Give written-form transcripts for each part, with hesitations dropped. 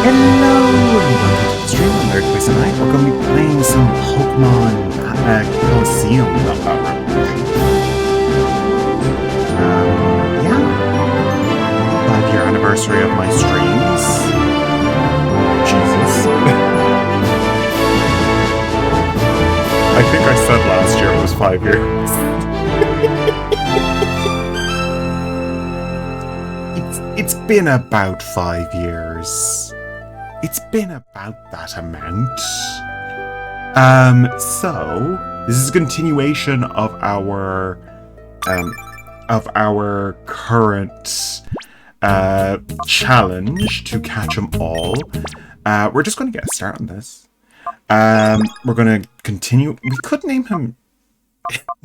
Hello and welcome to the stream. I'm Eric tonight. We're going to be playing some Pokemon Colosseum. Yeah. 5-year anniversary of my streams. Jesus. I think I said last year it was 5 years. It's been about 5 years. It's been about that amount. So this is a continuation of our current challenge to catch them all. We're just going to get a start on this. We're going to continue. We could name him.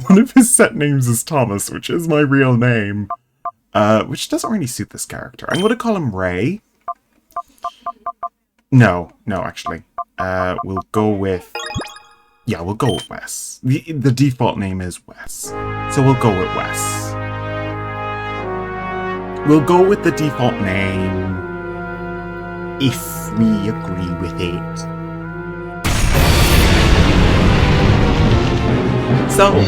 One of his set names is Thomas, which is my real name. Which doesn't really suit this character. I'm going to call him Ray. No, actually. We'll go with... Yeah, we'll go with Wes. The default name is Wes. So we'll go with Wes. We'll go with the default name if we agree with it. So,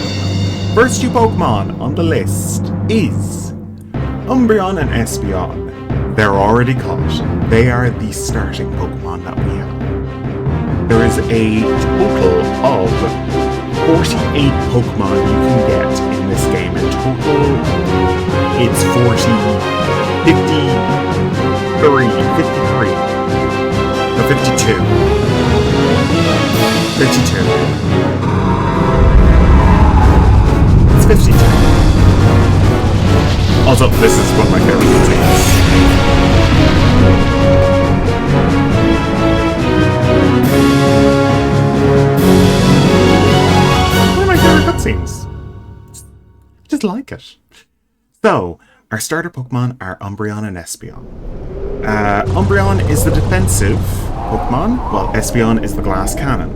first two Pokemon on the list is Umbreon and Espeon. They're already caught. They are the starting Pokemon that we have. There is a total of 48 Pokemon you can get in this game. In total, it's 53. No, 52. 52. It's 52. Also, this is one of my favorite cutscenes. One of my favorite cutscenes. Just like it. So, our starter Pokemon are Umbreon and Espeon. Umbreon is the defensive Pokemon, while Espeon is the glass cannon.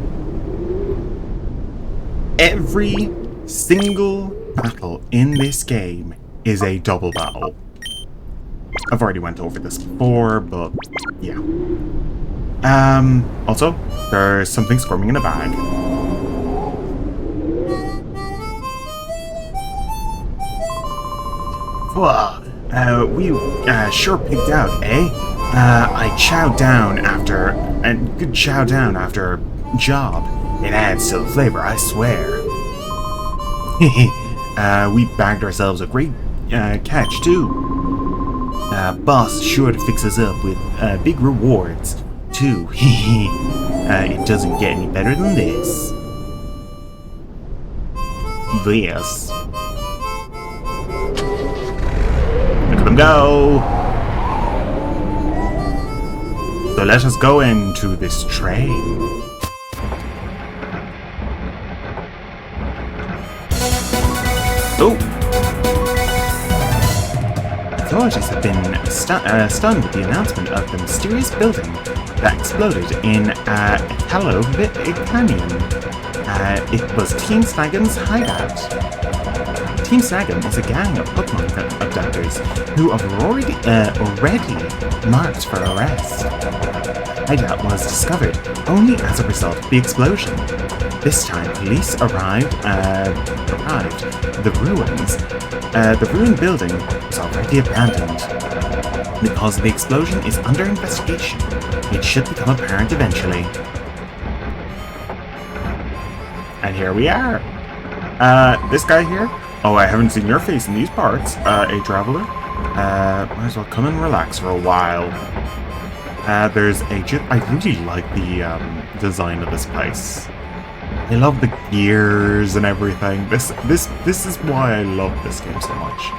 Every single battle in this game is a double battle. I've already went over this before, but yeah. Also, there's something squirming in a bag. Whoa, we sure picked out, eh? I chowed down after, and good chow down after job. It adds to the flavor, I swear. We bagged ourselves a great catch too. Boss sure to fix us up with big rewards too. It doesn't get any better than this. Look at them go. So let us go into this train. Oh! Authorities have been stunned with the announcement of the mysterious building that exploded in Canyon. It was Team Snag'em's hideout. Team Snag'em is a gang of Pokemon abductors who are already marked for arrest. Hideout was discovered only as a result of the explosion. This time, police arrived. The ruined building was already abandoned. The cause of the explosion is under investigation. It should become apparent eventually. And here we are. This guy here. Oh, I haven't seen your face in these parts. A traveler. Might as well come and relax for a while. There's a I really like the design of this place. I love the gears and everything. This is why I love this game so much.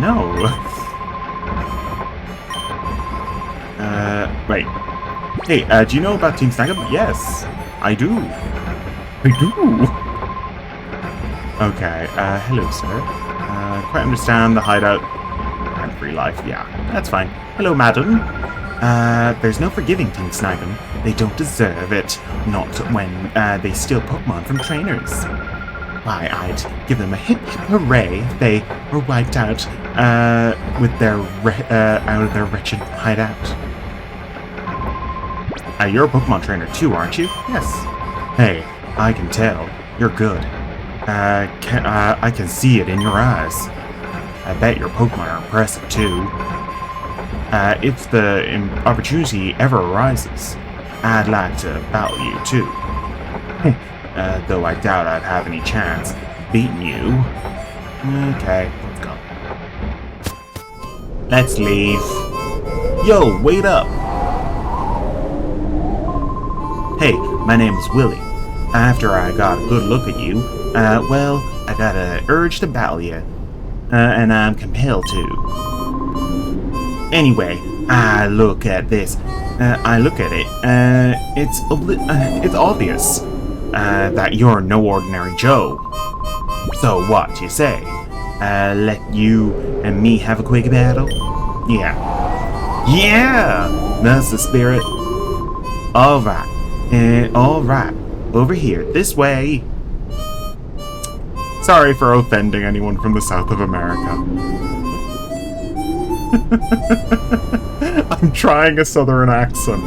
No. Wait. Hey, do you know about Team Snag'em? Yes, I do. Okay, hello, sir. Quite understand the hideout and free life. Yeah, that's fine. Hello, madam. There's no forgiving Team Snag'em. They don't deserve it. Not when they steal Pokemon from trainers. Why, I'd give them a hip hooray if they were wiped out with their out of their wretched hideout. You're a Pokemon trainer too, aren't you? Yes. Hey, I can tell. You're good. I can see it in your eyes. I bet your Pokemon are impressive too. If the opportunity ever arises, I'd like to battle you too. Though I doubt I'd have any chance beating you. Okay, let's go. Let's leave. Yo, wait up! Hey, my name is Willie. After I got a good look at you, well, I got an urge to battle you. And I'm compelled to. Anyway, I look at this. It's obvious that you're no ordinary Joe. So what you say? Let you and me have a quick battle? Yeah. Yeah! That's the spirit. Alright. Alright. Over here. This way. Sorry for offending anyone from the south of America. I'm trying a southern accent.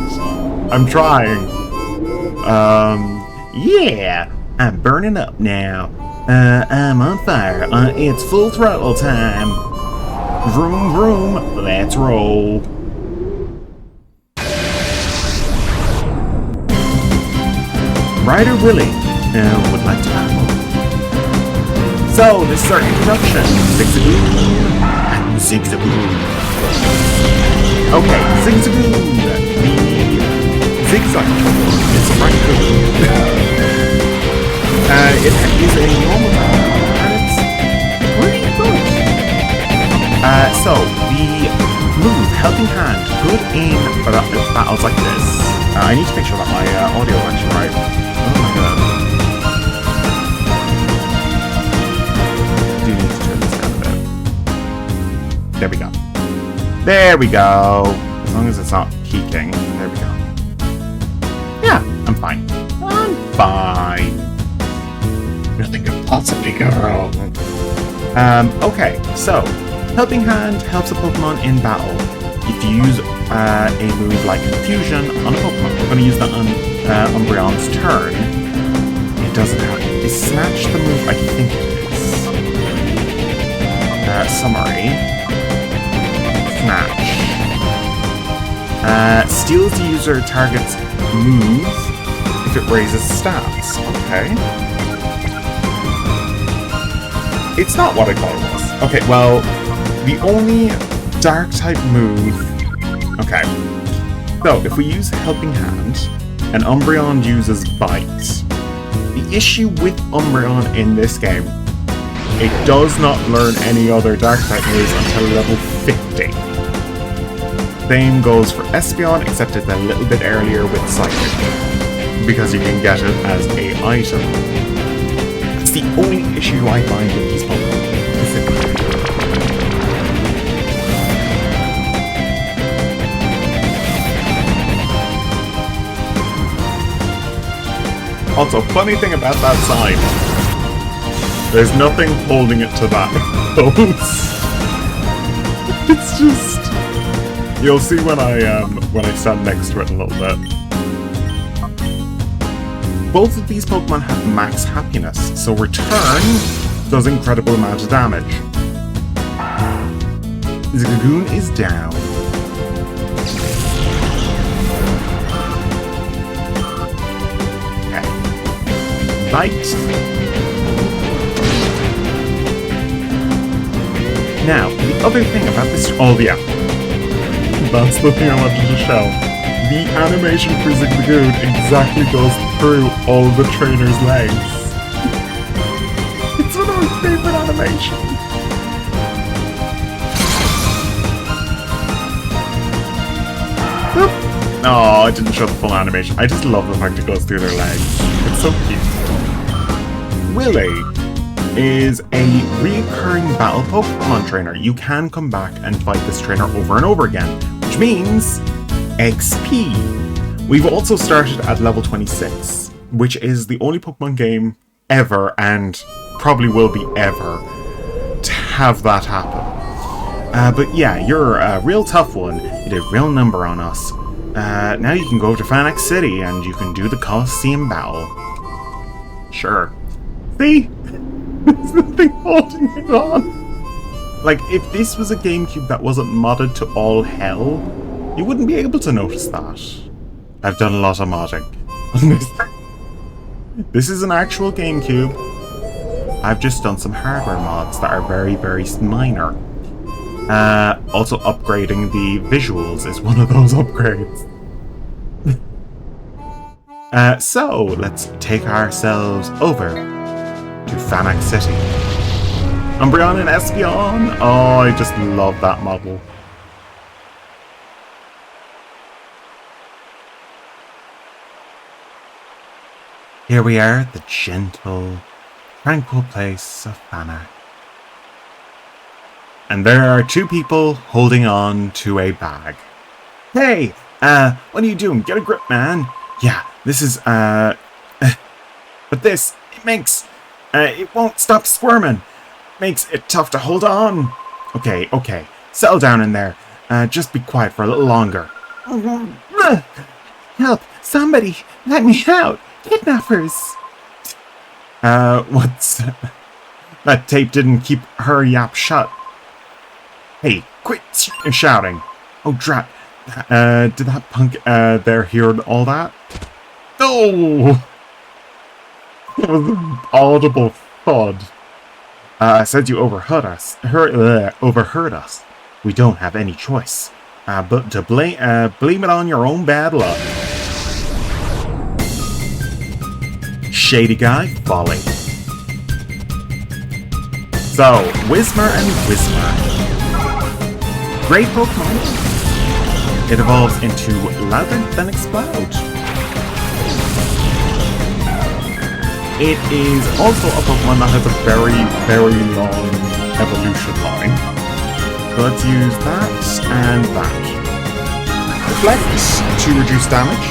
I'm trying. Yeah. I'm burning up now. I'm on fire. It's full throttle time. Vroom vroom. Let's roll. Ryder Willie would like to battle. So, this is our introduction. Zigzagoon and Zigzagoon. Okay, Zigzagoon. The zigzag is right good. It is a normal battle, and it's pretty good. So, the move, Helping Hand, good in battles like this. I need to make sure that my audio is actually right. Oh my god. I do need to turn this down a bit. There we go. There we go. As long as it's not peaking. There we go. Yeah, I'm fine. I'm fine. Nothing could possibly go wrong. Okay, so Helping Hand helps a Pokemon in battle. If you use a move like Confusion on a Pokemon, I'm going to use that on Umbreon's turn. It doesn't have to. Is Snatch the move? I think it is. Summary. Snatch. Steals the user target's move if it raises stats. Okay. It's not what I thought it was. Okay, well, the only dark type move. Okay. So, if we use Helping Hand, and Umbreon uses Bite, the issue with Umbreon in this game, it does not learn any other dark type moves until level 50. Same goes for Espeon, except it's a little bit earlier with Psychic, because you can get it as a item. That's the only issue I find with these Pokemon. Also, funny thing about that sign, there's nothing holding it to that pose. It's just, you'll see when I stand next to it a little bit. Both of these Pokemon have max happiness, so Return does incredible amount of damage. Zigzagoon is down. Bite. Now, the other thing about this... Oh, yeah. That's the thing I wanted to show. The animation for Zigzagoon exactly goes through all the trainer's legs. It's one of my favorite animations. Oh, I didn't show the full animation. I just love the fact it goes through their legs. It's so cute. Willie is a recurring battle Pokemon trainer. You can come back and fight this trainer over and over again, which means XP. We've also started at level 26, which is the only Pokemon game ever, and probably will be ever, to have that happen. But yeah, you're a real tough one. You did a real number on us. Now you can go to Phanex City and you can do the Colosseum battle. Sure. See? There's nothing holding it on. Like, if this was a GameCube that wasn't modded to all hell, you wouldn't be able to notice that. I've done a lot of modding on this. This is an actual GameCube. I've just done some hardware mods that are very, very minor. Also upgrading the visuals is one of those upgrades. So, let's take ourselves over to Phanex City. Umbreon and Espeon! Oh, I just love that model. Here we are at the gentle, tranquil place of Phanex. And there are two people holding on to a bag. Hey, what are you doing? Get a grip, man. Yeah, this is, but this, it makes, it won't stop squirming. Makes it tough to hold on. Okay, settle down in there. Just be quiet for a little longer. Help, somebody, let me out. Kidnappers. What's, that tape didn't keep her yap shut. Hey, quit shouting. Oh, drat. Did that punk there hear all that? No! It was an audible thud. I said you overheard us. Overheard us. We don't have any choice. But to blame it on your own bad luck. Shady guy, folly. So, Whismur and Whismur. Great Pokemon. It evolves into Louder Than Explode. It is also a Pokemon that has a very, very long evolution line. So let's use that and that. Reflect to reduce damage.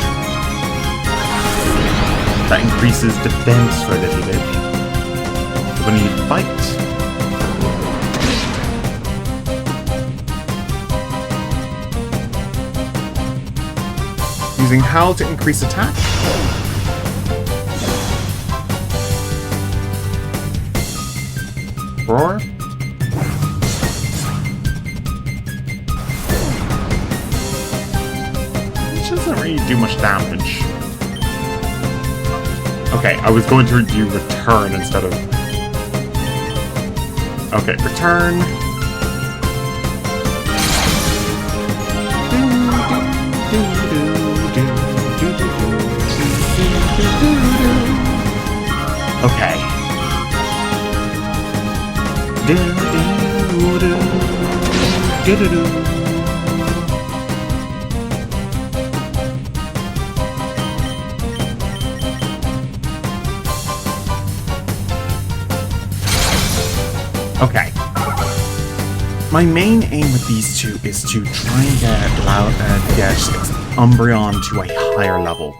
That increases defense for a little bit. So when you fight, using Howl to increase attack. Roar. Which doesn't really do much damage. Okay, I was going to do return instead of... Okay, return. Okay. Okay. My main aim with these two is to try and get Umbreon to a higher level.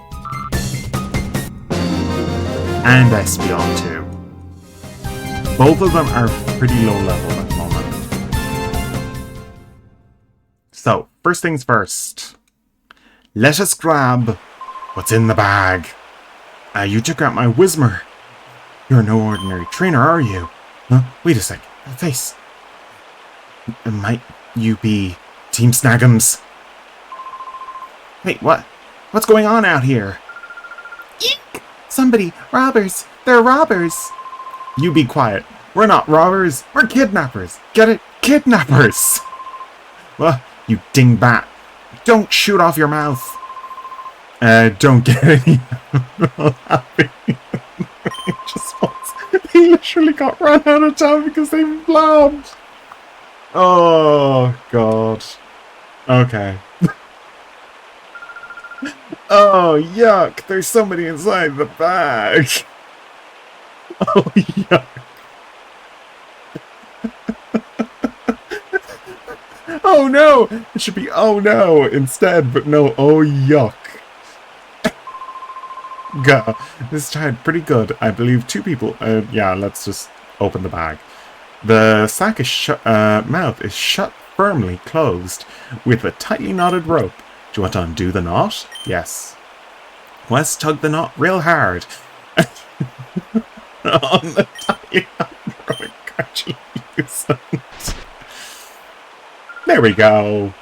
And Espeon too. Both of them are pretty low level at the moment. So, first things first. Let us grab what's in the bag. You took out my Whismur. You're no ordinary trainer, are you? Huh? Wait a sec. That face. Might you be Team Snaggums? Wait, what? What's going on out here? Eek! Somebody! Robbers! They're robbers! You be quiet. We're not robbers. We're kidnappers. Get it? Kidnappers! Well, you dingbat. Don't shoot off your mouth. Don't get any happy. They literally got run out of town because they blabbed. Oh, God. Okay. Oh, yuck. There's somebody inside the bag. Oh, yuck. Oh, no. It should be oh, no instead, but no. Oh, yuck. Go. This tried pretty good. I believe two people... yeah, let's just open the bag. The sack is mouth is shut firmly closed with a tightly knotted rope. Do you want to undo the knot? Yes. Let's tug the knot real hard. On the diagram. Congratulations. There we go.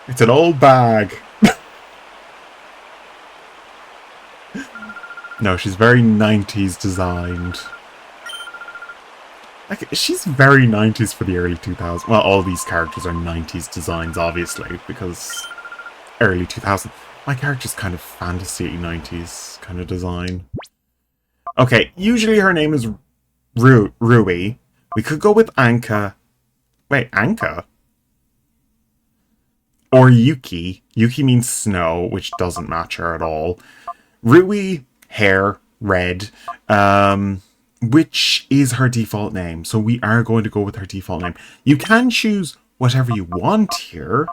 It's an old bag. No, she's very 90s designed. Like, she's very 90s for the early 2000s. Well, all these characters are 90s designs, obviously, because early 2000s. My character's kind of fantasy 90s kind of design. Okay, usually her name is Rui. We could go with Anka. Wait, Anka? Or Yuki. Yuki means snow, which doesn't match her at all. Rui, hair, red, which is her default name. So we are going to go with her default name. You can choose whatever you want here.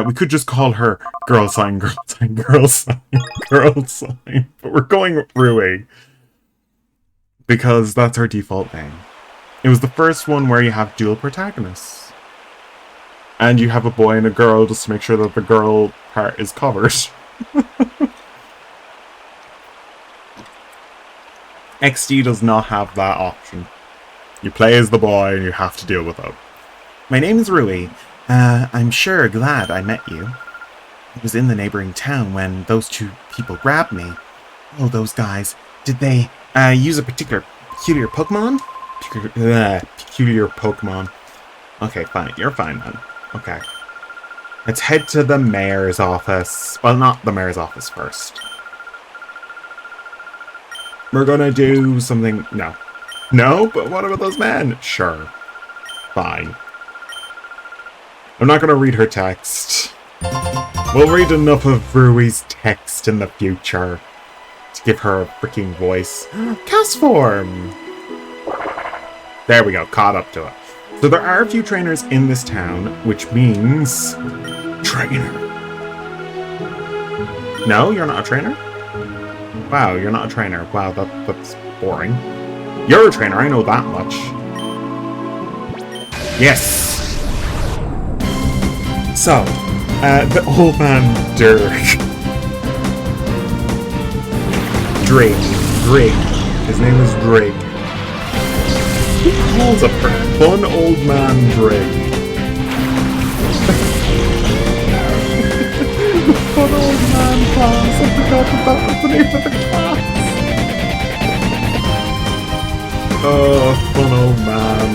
We could just call her girl sign, girl sign, girl sign, girl sign. But we're going with Rui. Because that's her default name. It was the first one where you have dual protagonists. And you have a boy and a girl just to make sure that the girl part is covered. XD does not have that option. You play as the boy and you have to deal with it. My name is Rui. I'm sure glad I met you. I was in the neighboring town when those two people grabbed me. Oh, those guys. Did they use a peculiar Pokemon? Peculiar Pokemon. Okay, fine. You're fine then. Okay. Let's head to the mayor's office. Well, not the mayor's office first. We're gonna do something... No. No? But what about those men? Sure. Fine. I'm not gonna read her text. We'll read enough of Rui's text in the future to give her a freaking voice. Cast form! There we go, caught up to it. So there are a few trainers in this town, which means... Trainer. No, you're not a trainer? Wow, you're not a trainer. Wow, that's boring. You're a trainer, I know that much. Yes! So, the old man Dirk. Drig. His name is Drig. Who calls a fun old man Drig? The fun old man class. I forgot that that was the name of the class. Oh, fun old man.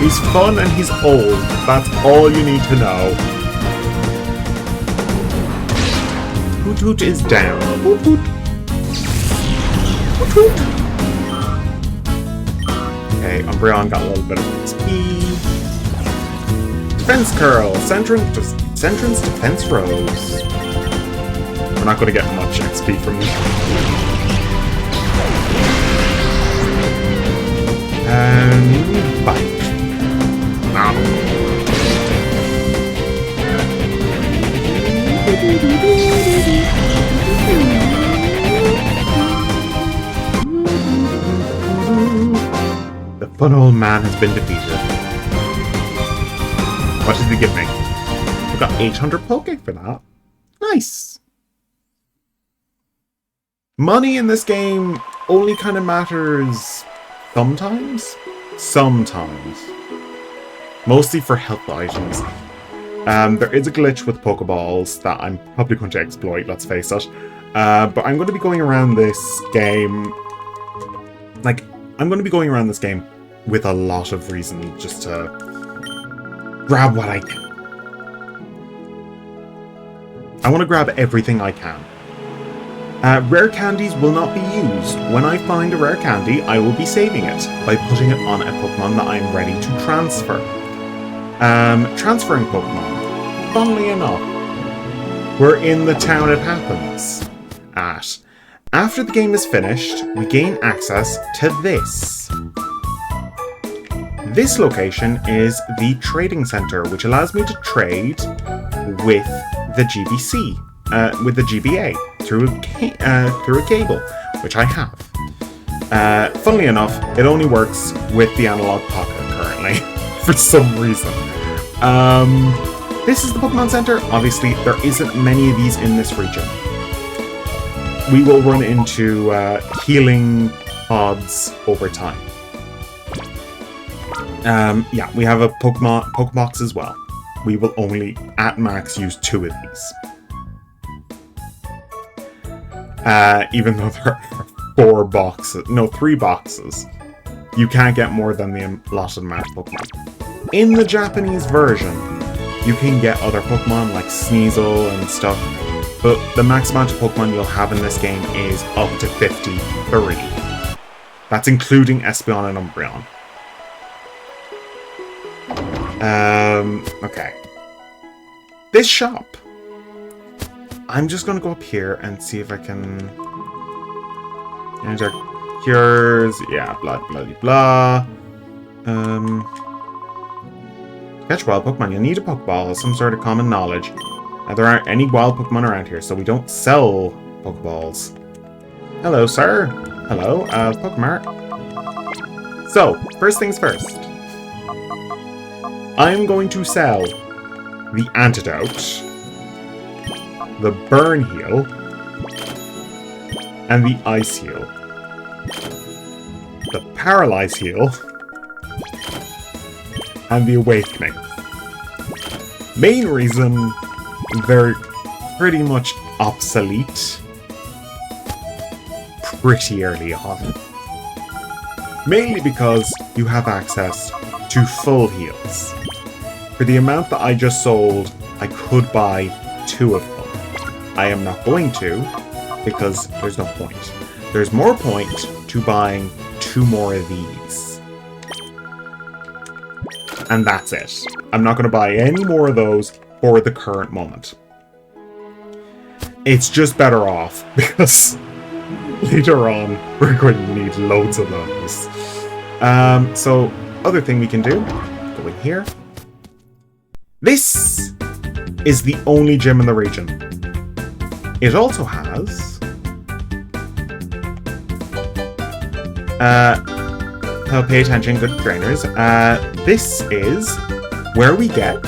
He's fun and he's old. That's all you need to know. Hoot Hoot is down. Hoot Hoot. Hoot Hoot. Okay, Umbreon got a little bit of XP. Defense Curl. Centrance Defense Rose. We're not going to get much XP from this. And... Bite. The fun old man has been defeated. What did he give me? We got 800 Poke for that. Nice. Money in this game only kind of matters sometimes. Sometimes. Mostly for health items. There is a glitch with Pokeballs that I'm probably going to exploit, let's face it. But I'm going to be going around this game... Like, I'm going to be going around this game with a lot of reason just to grab what I can. I want to grab everything I can. Rare candies will not be used. When I find a rare candy, I will be saving it by putting it on a Pokemon that I'm ready to transfer. Transferring Pokemon. Funnily enough, we're in the town it happens at. After the game is finished, we gain access to this. This location is the trading center, which allows me to trade with the GBC, with the GBA, through a cable, which I have. Funnily enough, it only works with the analog pocket currently. for some reason. This is the Pokemon Center. Obviously, there isn't many of these in this region. We will run into healing pods over time. Yeah, we have a Pokebox as well. We will only, at max, use 2 of these. Even though there are 4 boxes, no, 3 boxes. You can't get more than the allotted amount of Pokemon. In the Japanese version, you can get other Pokemon like Sneasel and stuff, but the max amount of Pokemon you'll have in this game is up to 53. That's including Espeon and Umbreon. Okay. This shop. I'm just gonna go up here and see if I can enter cures. Yeah, blah blah blah. Catch wild Pokemon. You'll need a Pokeball as some sort of common knowledge. There aren't any wild Pokemon around here, so we don't sell Pokeballs. Hello, sir. Hello, Pokemart. So, first things first. I'm going to sell the Antidote, the Burn Heal, and the Ice Heal. The Paralyze Heal, and the Awakening. Main reason, they're pretty much obsolete pretty early on. Mainly because you have access to full heals. For the amount that I just sold, I could buy 2 of them. I am not going to, because there's no point. There's more point to buying 2 more of these. And that's it. I'm not going to buy any more of those for the current moment. It's just better off, because later on, we're going to need loads of those. So, other thing we can do, go in here. This is the only gym in the region. It also has pay attention, good trainers. This is where we get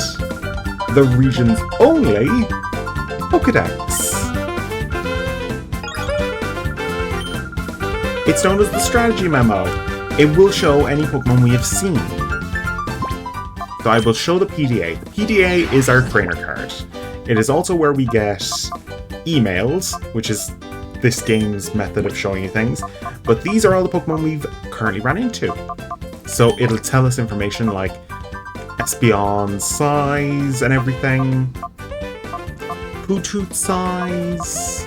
the region's only Pokedex. It's known as the Strategy Memo. It will show any Pokemon we have seen. So I will show the PDA. The PDA is our trainer card. It is also where we get emails, which is this game's method of showing you things. But these are all the Pokemon we've currently run into. So it'll tell us information like Espeon's size and everything. Pootoot's size.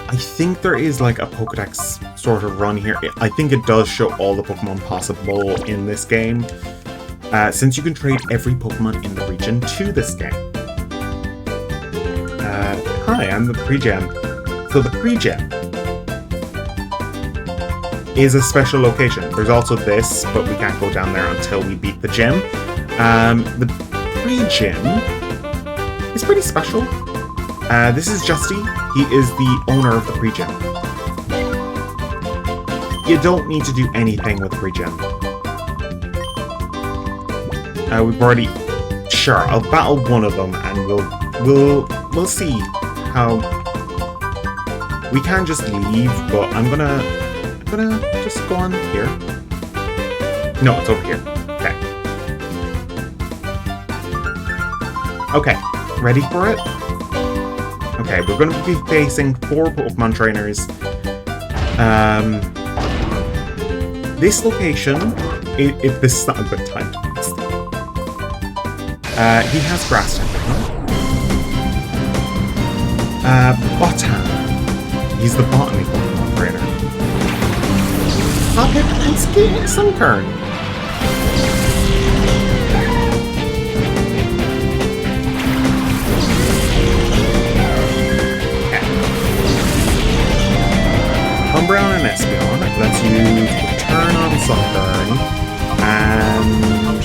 I think there is like a Pokedex sort of run here. I think it does show all the Pokemon possible in this game. Since you can trade every Pokemon in the region to this game. Hi, I'm the Pre-Gem. So the Pre-Gem is a special location. There's also this, but we can't go down there until we beat the gym. The Pre-Gym is pretty special. This is Justy. He is the owner of the Pre-Gym. You don't need to do anything with Pre-Gym. We've already... Sure, I'll battle one of them and we'll see how... We can just leave, but I'm gonna just go on here. No, it's over here. Okay. Okay, ready for it? Okay, we're gonna be facing 4 Pokemon trainers. This location, if this is not a good time to fix it. He has Grass type, Botan. He's the Botany Pokemon trainer. Hoppip and Sunkern. Umbreon and Espeon. Let's use Return on Sunkern and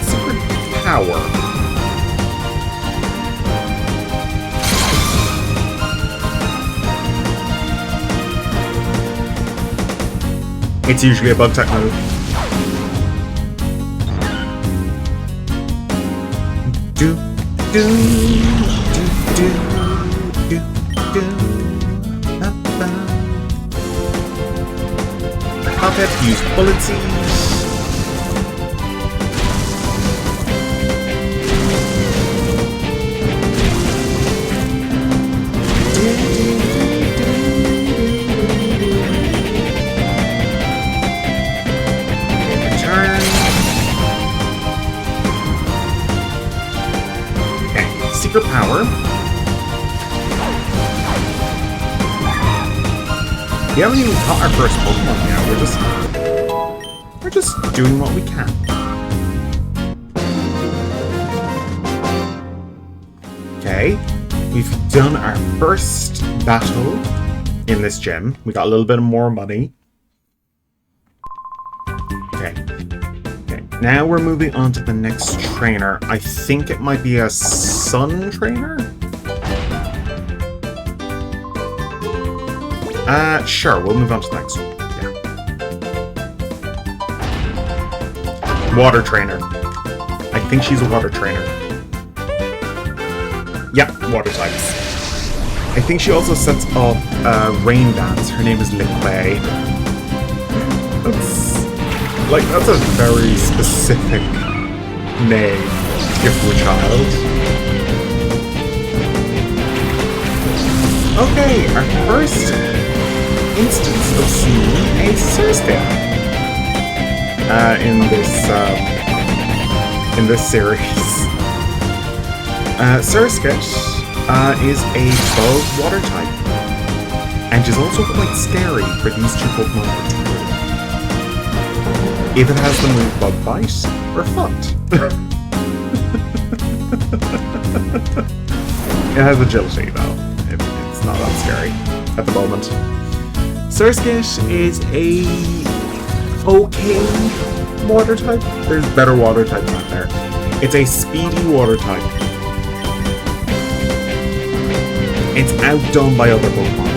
Secret Power. It's usually a bug type move. do, do, do, do, do, ba, ba. I'll have to use bullet seeds. Return. Okay, secret power. We haven't even caught our first Pokemon yet. We're just doing what we can. Okay, we've done our first battle in this gym. We got a little bit more money. Okay. Okay. Now we're moving on to the next trainer. I think it might be a sun trainer? Sure, we'll move on to the next one. Yeah. Water trainer. I think she's a water trainer. Yeah, water types. I think she also sets up rain dance. Her name is Liquay. That's a very specific name to give to a child. Okay, our first instance of seeing a Surskit in this series. Surskit is a bug water type, and is also quite scary for these two Pokemon particularly. If it has the move Bug Bite, we're fucked. It has agility though. It's not that scary at the moment. Surskit is a okay water type. There's better water types out there. It's a speedy water type. It's outdone by other Pokemon.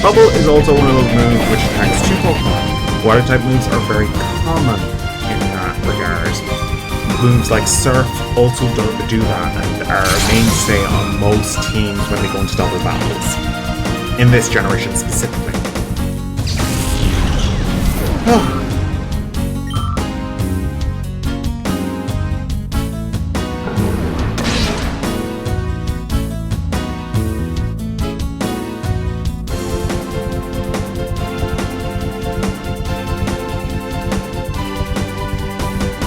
Bubble is also one of those moves which attacks two Pokemon. Water type moves are very common in that regard. Moves like Surf also do that and are a mainstay on most teams when they go into double battles. In this generation specifically. Oh.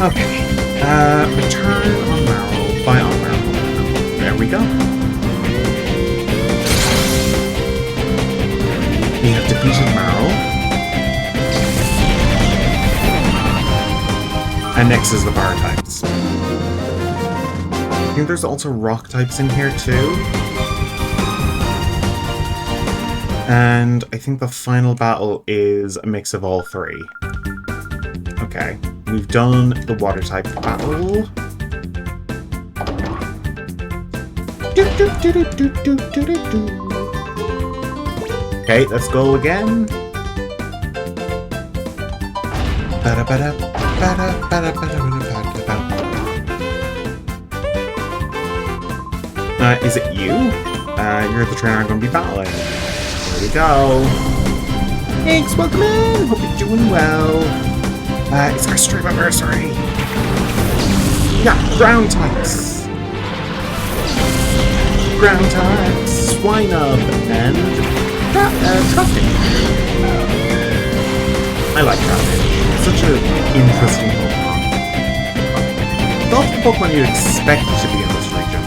Okay, return on Marrow by on Marrow. There we go. We have defeated Marrow. And next is the fire types. I think there's also rock types in here too. And I think the final battle is a mix of all three. Okay. We've done the water type battle. Okay, let's go again. Is it you? You're the trainer I'm going to be battling. Here we go. Thanks, welcome in. Hope you're doing well. It's our Streamaversary. Yeah, ground types. Ground types, Swinub, and Traffic. I like Traffic. It's such an interesting Pokemon. Not the Pokemon you'd expect to be in this region.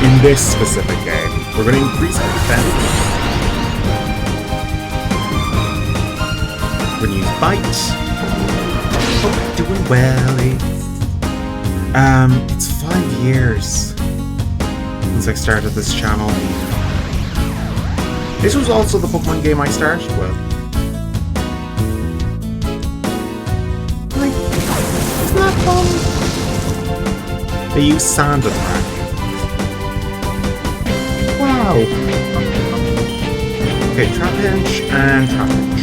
In this specific game. We're going to increase our defense. We're going to use Bite. Oh, doing well. It's 5 years since I started this channel. This was also the Pokemon game I started with. Like, isn't that fun? They use sand attack. Wow. Okay, Trapinch and Trapinch.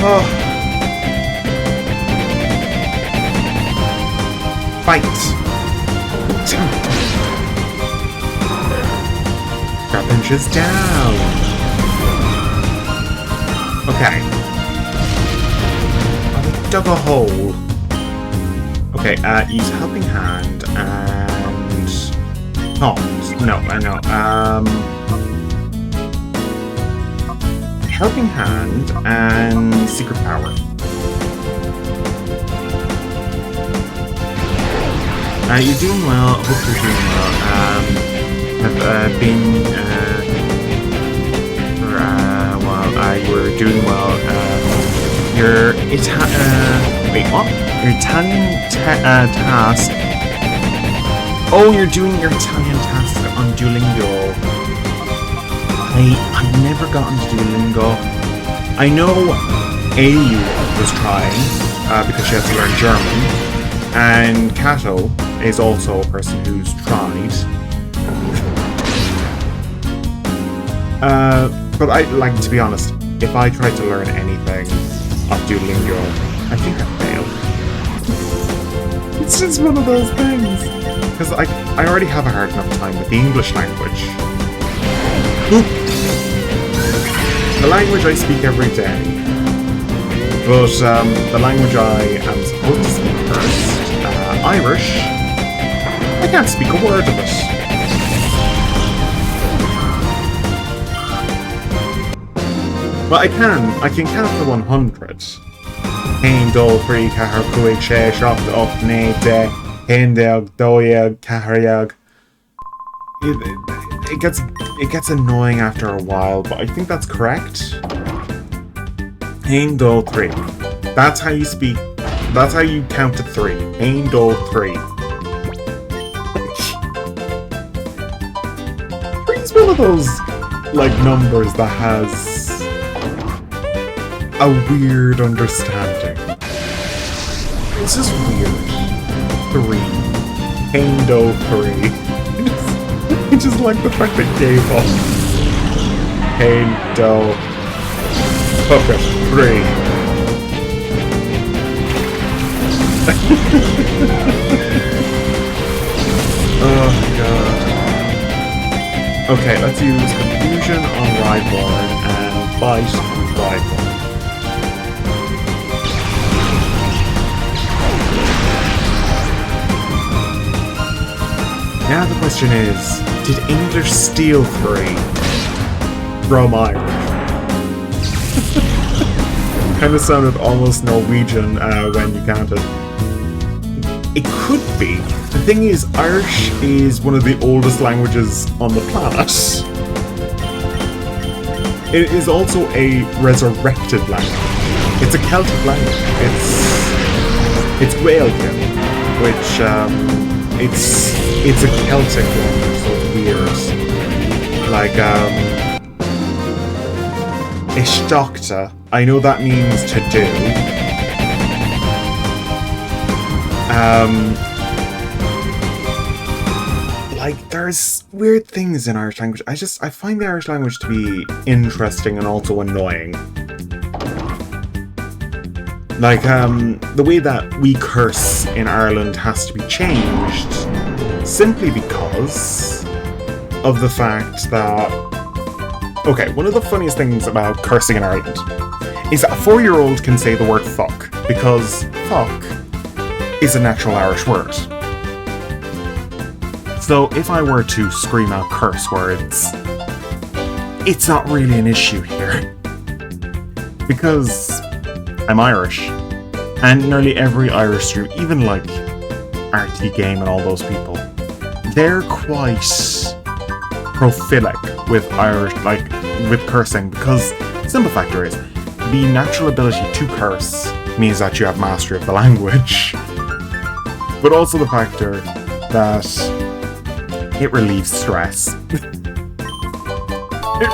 Oh. Fight! Trapinch is down! Okay. I dug a hole. Okay, use Helping Hand and... Oh, no, I know. Helping Hand and Secret Power. You're doing well. I hope you're doing well. Have been you were doing well. Your wait, what? Your Italian task. Oh, you're doing your Italian task on Duolingo. I've never gotten to Duolingo. I know AU was trying because she has to learn German, and Kato is also a person who's tried. But to be honest, if I tried to learn anything on Duolingo, I think I'd fail. It's just one of those things. Because I already have a hard enough time with the English language. The language I speak every day. But the language I am supposed to speak first, Irish, I can't speak a word of it. But I can count to 100. Ein, dó, trí, cahar, cuaig, sé, seacht, ocht, naoi, de, hendeag, dóiag, cahariag. It gets annoying after a while, but I think that's correct. Ein, dó, trí. That's how you speak. That's how you count to 3. Ein, dó, trí. 3's one of those numbers that has a weird understanding. It's just weird. 3. Endo 3. I just like the fact that gave up. Endo. Puppet 3. Oh god. Okay, let's use Confusion on Rhyborn and Bite on Rhyborn. Now the question is, did English steal 3 from Irish? Kind of sounded almost Norwegian when you counted. It could be. The thing is, Irish is one of the oldest languages on the planet. It is also a resurrected language. It's a Celtic language. It's Gaelic, which it's a Celtic language, so it's weird. Ishtakta, I know that means to do. There's weird things in Irish language. I find the Irish language to be interesting and also annoying. The way that we curse in Ireland has to be changed simply because of the fact that... Okay, one of the funniest things about cursing in Ireland is that a 4-year-old can say the word fuck, because fuck is a natural Irish word. So if I were to scream out curse words, it's not really an issue here. Because I'm Irish, and nearly every Irish stream, even RT Game and all those people, they're quite prolific with Irish, with cursing, because the simple factor is, the natural ability to curse means that you have mastery of the language. But also the factor that it relieves stress. It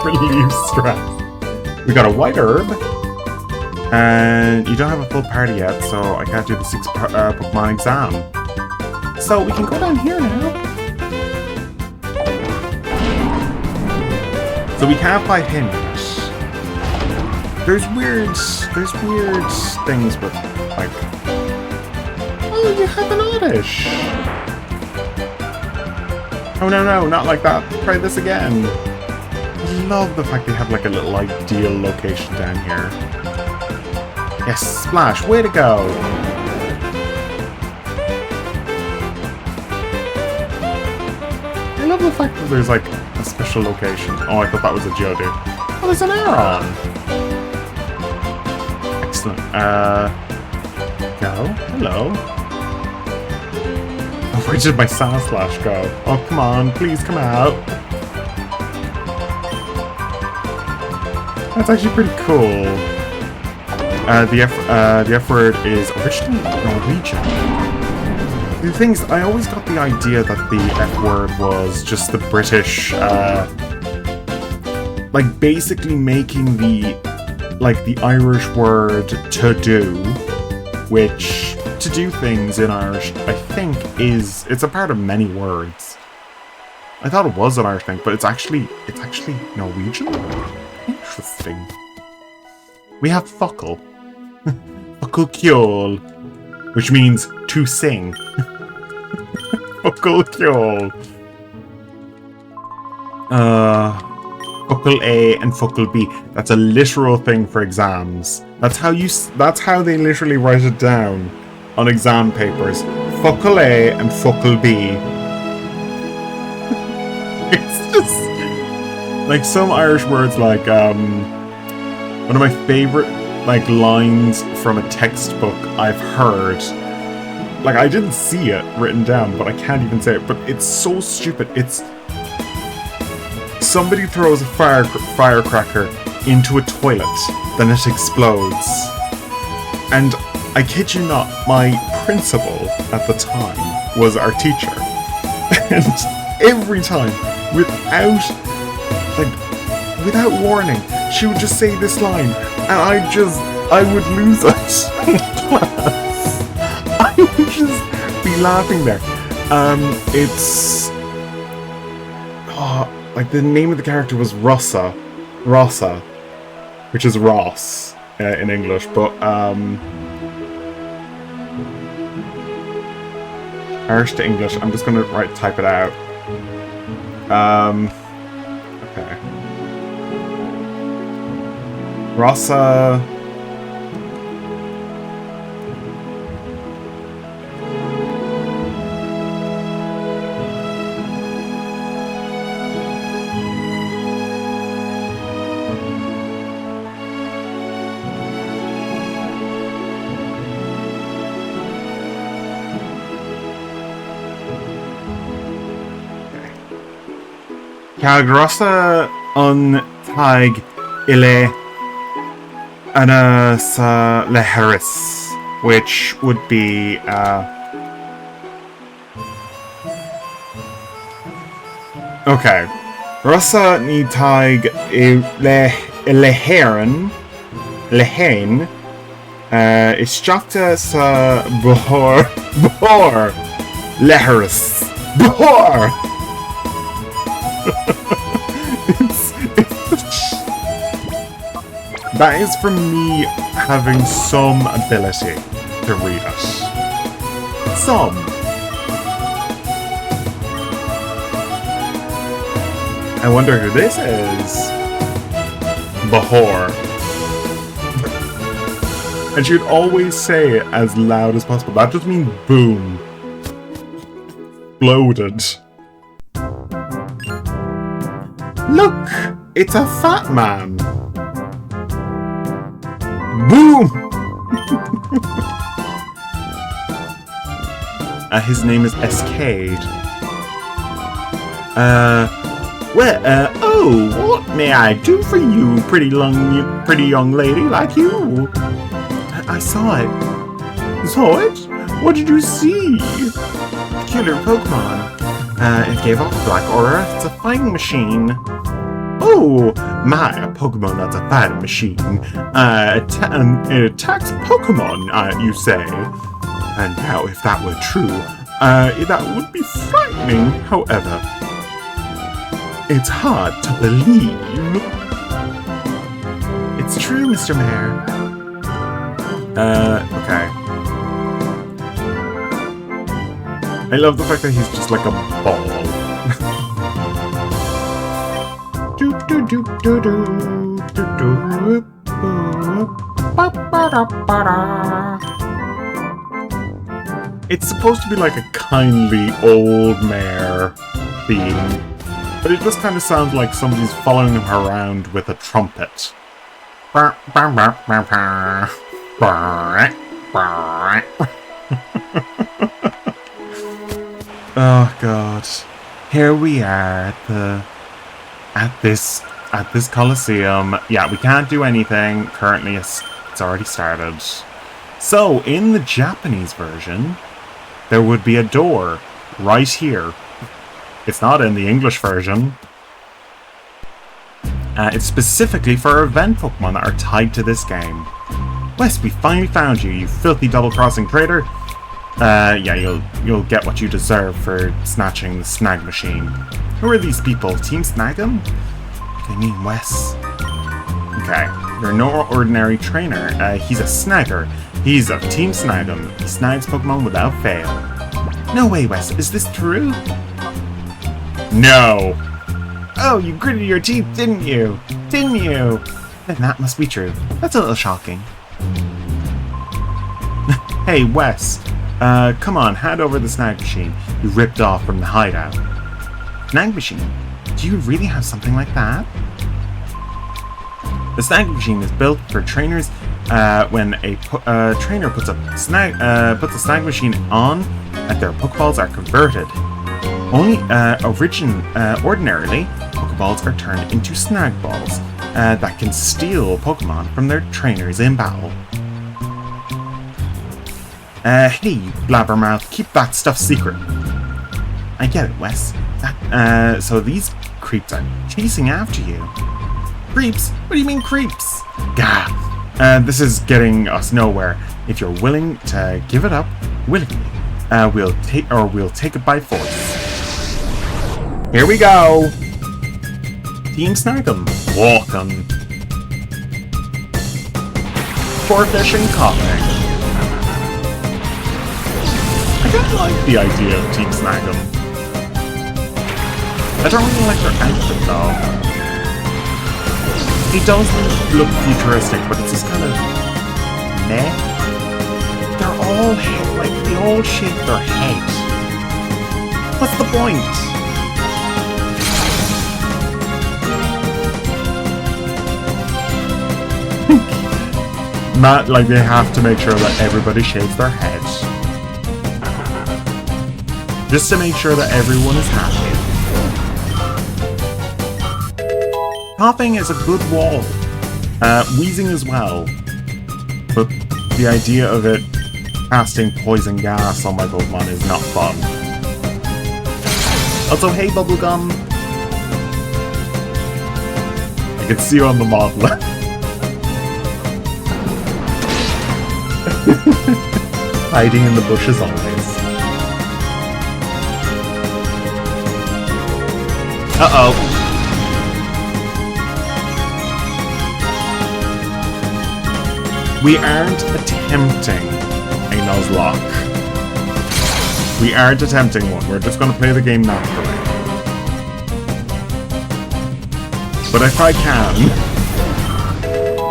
relieves stress. We got a white herb, and you don't have a full party yet, so I can't do the 6 Pokemon exam. So we can go down here now. So we can't fight him yet. There's weird things with, like... Oh, you have an Oddish! Oh, no, not like that. Try this again. I love the fact they have, like, a little ideal location down here. Yes, Splash, way to go! I love the fact that there's, like, a special location. Oh, I thought that was a Geodude. Oh, there's an Aeron! Excellent. Go. Hello. Oh, where did my Sandslash go? Oh, come on, please come out. That's actually pretty cool. The F word is originally Norwegian. The thing is, I always got the idea that the F word was just the British, like basically making the Irish word to do, which to do things in Irish, I think it's a part of many words. I thought it was an Irish thing, but it's actually Norwegian? Interesting. We have Fuckle. Fuckle Kjol, which means to sing. Fuckle Kjol. Fuckle A and Fuckle B. That's a literal thing for exams. That's how they literally write it down on exam papers. Fuckle A and Fuckle B. It's just like some Irish words, like one of my favorite like lines from a textbook I've heard. Like, I didn't see it written down, but I can't even say it. But it's so stupid. It's somebody throws a firecracker into a toilet, then it explodes. And I kid you not, my principal at the time was our teacher. And every time, without warning, she would just say this line, and I would lose it in class. I would just be laughing there. Like the name of the character was Rossa, which is Ross in English, but Irish to English. I'm just gonna type it out. Okay. Rossa. Calgrossa on Tag Ile Ana sa Leheris, which would be okay. Rossa ni Tag Lehern Istracta sa Bohor Leheris Bohor. That is from me having some ability to read it. Some. I wonder who this is. Bahor. And she would always say it as loud as possible. That just means boom. Exploded. Look! It's a fat man! Boom! His name is Escade. What may I do for you, pretty young lady like you? I saw it. Saw it? What did you see? Killer Pokemon. It gave off a black aura. It's a fighting machine. Oh, my, a Pokemon that's a fighting machine. It attacks Pokemon, you say? And now, if that were true, that would be frightening, however. It's hard to believe. It's true, Mr. Mayor. Okay. I love the fact that he's just like a ball. It's supposed to be like a kindly old mayor theme, but it just kind of sounds like somebody's following him around with a trumpet. Oh god. Here we are at this Colosseum. Yeah, we can't do anything. Currently it's already started. So, in the Japanese version, there would be a door right here. It's not in the English version. It's specifically for event Pokemon that are tied to this game. Wes, we finally found you, you filthy double-crossing traitor. Yeah, you'll get what you deserve for snatching the snag machine. Who are these people? Team Snag'em? I mean, Wes. Okay, you're no ordinary trainer. He's a snagger. He's of Team Snag'em. He snags Pokemon without fail. No way, Wes. Is this true? No. Oh, you gritted your teeth, didn't you? Didn't you? Then that must be true. That's a little shocking. Hey, Wes. Come on, hand over the snag machine you ripped off from the hideout. Snag machine? Do you really have something like that? The snag machine is built for trainers. When a trainer puts a snag machine on, and their Pokeballs are converted. Ordinarily, Pokeballs are turned into snag balls that can steal Pokemon from their trainers in battle. Hey, you blabbermouth, keep that stuff secret. I get it, Wes. So these creeps are chasing after you. Creeps? What do you mean creeps? Gah! This is getting us nowhere. If you're willing to give it up willingly, we'll take it by force. Here we go! Team Snag'em, welcome. For fishing coughing. I kind of like the idea of Team Snag'em. I don't really like their outfit though. It does look futuristic, but it's just kind of meh. They're all they all shave their head. What's the point? Not like they have to make sure that everybody shaves their heads. Just to make sure that everyone is happy. Coughing is a good wall. Wheezing as well. But the idea of it casting poison gas on my Pokemon is not fun. Also, hey Bubblegum! I can see you on the model. Hiding in the bushes always. Uh-oh. We aren't attempting a Nuzlocke. We aren't attempting one. We're just going to play the game naturally. But if I can...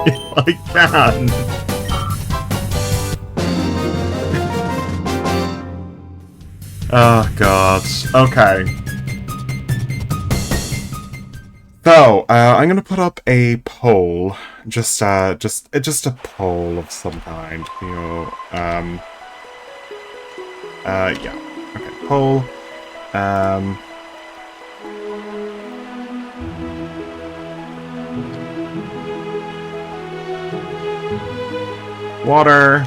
if I can... Oh, God. Okay. So, I'm gonna put up a poll. Just a poll of some kind. You know, yeah. Okay, poll. Water.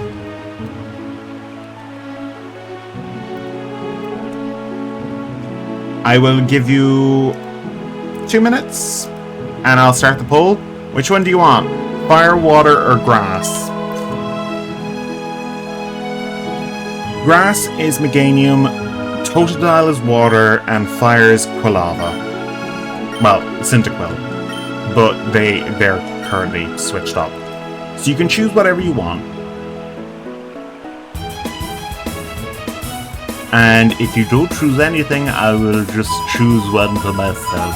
I will give you 2 minutes, and I'll start the poll. Which one do you want? Fire, water, or grass? Grass is Meganium, Totodile is water, and fire is Quilava. well, Cyndaquil, but they're currently switched up. So you can choose whatever you want. And if you don't choose anything, I will just choose one for myself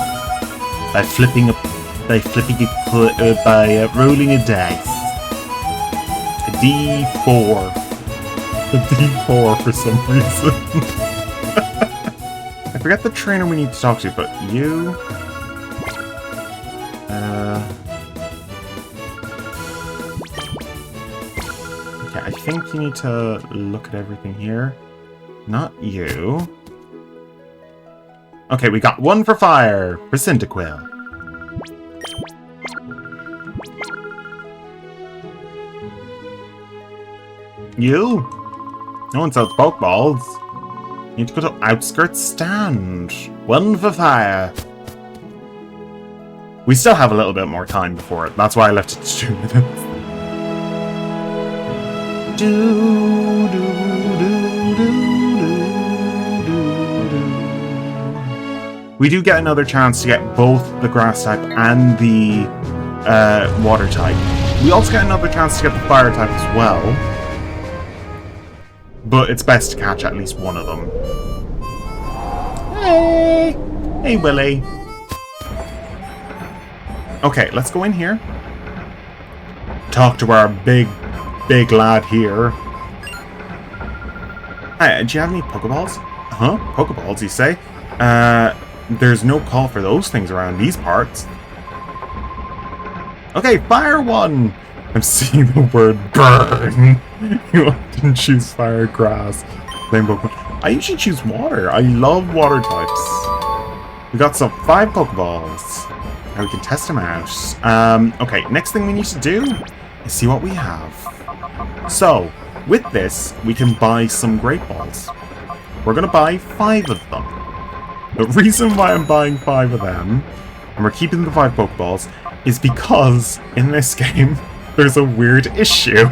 by rolling a dice. A D4. A D4 for some reason. I forget the trainer we need to talk to, but you. Okay, I think you need to look at everything here. Not you. Okay, we got one for fire for Cyndaquil. You? No one sells Pokeballs. You need to go to Outskirts Stand. One for fire. We still have a little bit more time before it. That's why I left it to 2 minutes. We do get another chance to get both the grass type and the water type. We also get another chance to get the fire type as well. But it's best to catch at least one of them. Hey! Hey, Willy. Okay, let's go in here. Talk to our big lad here. Hey, do you have any Pokeballs? Huh? Pokeballs, you say? There's no call for those things around these parts. Okay, fire one! I'm seeing the word burn. You often choose fire, grass, flame Pokemon. I usually choose water. I love water types. We got some 5 Pokeballs. Now we can test them out. Okay, next thing we need to do is see what we have. So, with this, we can buy some Great Balls. We're going to buy 5 of them. The reason why I'm buying 5 of them, and we're keeping the 5 Pokeballs, is because in this game, there's a weird issue.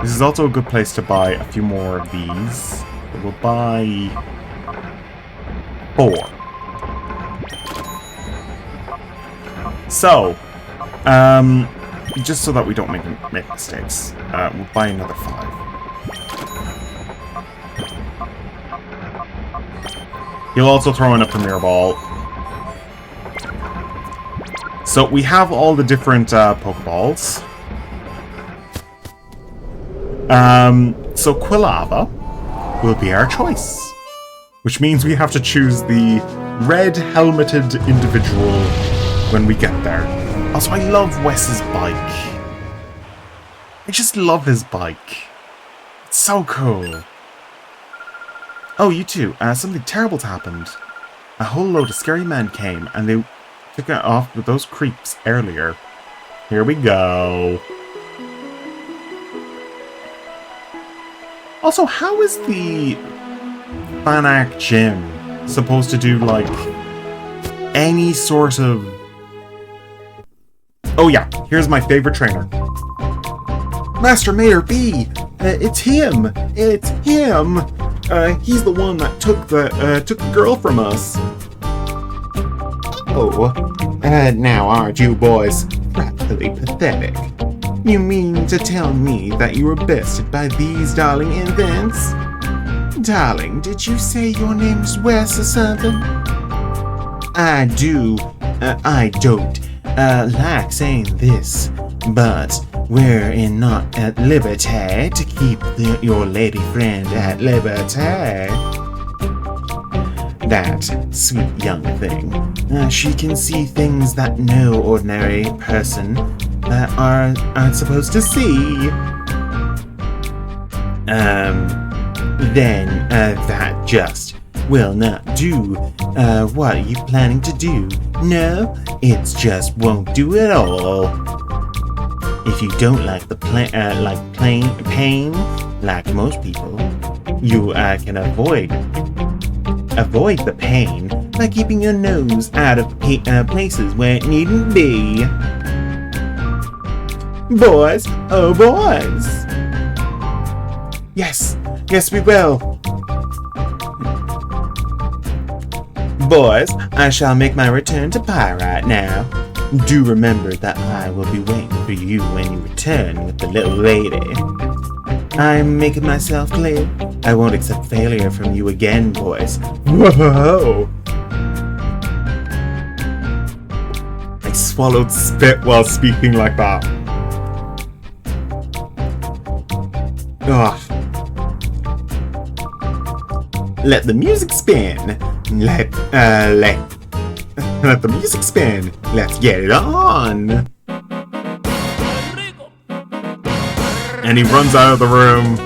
This is also a good place to buy a few more of these. We'll buy 4. So, just so that we don't make mistakes, we'll buy another 5. He'll also throw in a Premier Ball. So we have all the different Pokeballs. So Quilava will be our choice. Which means we have to choose the red helmeted individual when we get there. Also, I love Wes's bike. I just love his bike. It's so cool. Oh, you too. Something terrible's happened. A whole load of scary men came, and they took it off with those creeps earlier. Here we go. Also, how is the Fanak Gym supposed to do, like, any sort of... Oh yeah, here's my favorite trainer. Master Mayor B! It's him! It's him! He's the one that took the girl from us. Oh, now aren't you boys frightfully pathetic? You mean to tell me that you were bested by these darling infants? Darling, did you say your name's Wes or something? I don't like saying this, but we're not at liberty to keep your lady friend at liberty. That sweet young thing. She can see things that no ordinary person aren't supposed to see. Then that just will not do. What are you planning to do? No, it just won't do at all. If you don't like the pain, like most people, you can avoid the pain by keeping your nose out of places where it needn't be. Boys, oh boys! Yes, we will. Boys, I shall make my return to Pyrite now. Do remember that I will be waiting for you when you return with the little lady. I'm making myself clear. I won't accept failure from you again, boys. Whoa! I swallowed spit while speaking like that. Ugh. Let the music spin. Let the music spin. Let's get it on. And he runs out of the room.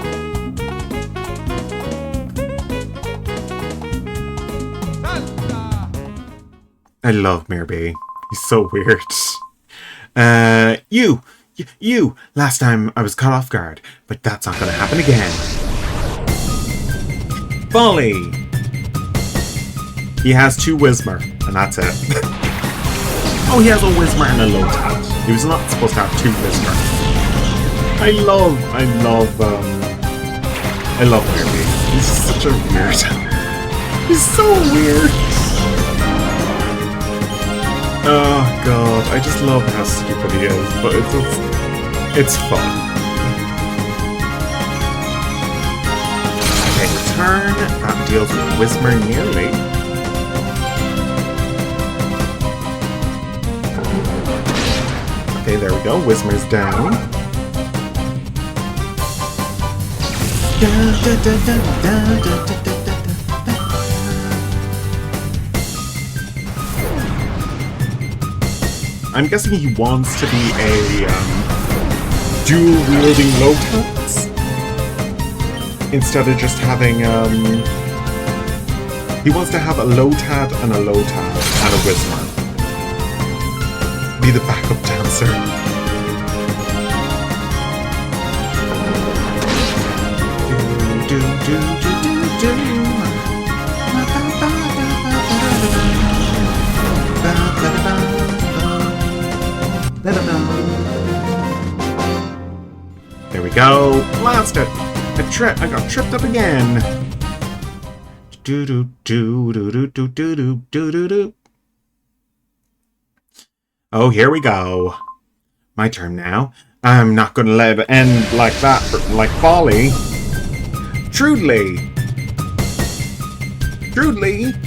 I love Mirby. He's so weird. You! Last time I was caught off guard, but that's not gonna happen again. Folly! He has 2 Whismer, and that's it. Oh, he has a Whismer and a Lotat. He was not supposed to have 2 Whismer. I love Mirby. He's such a weird. He's so weird. Oh god, I just love how stupid he is, but it's fun. Okay, return. That deals with Whismer nearly. Okay, there we go. Whismer's down. I'm guessing he wants to be a dual-wielding Lotats instead of just having he wants to have a Lotat and a Lotat and a Whismer. Be the backup dancer. There we go. Blast it. I got tripped up again. Oh, here we go. My turn now. I'm not gonna let it end like that, like Folly. Trudely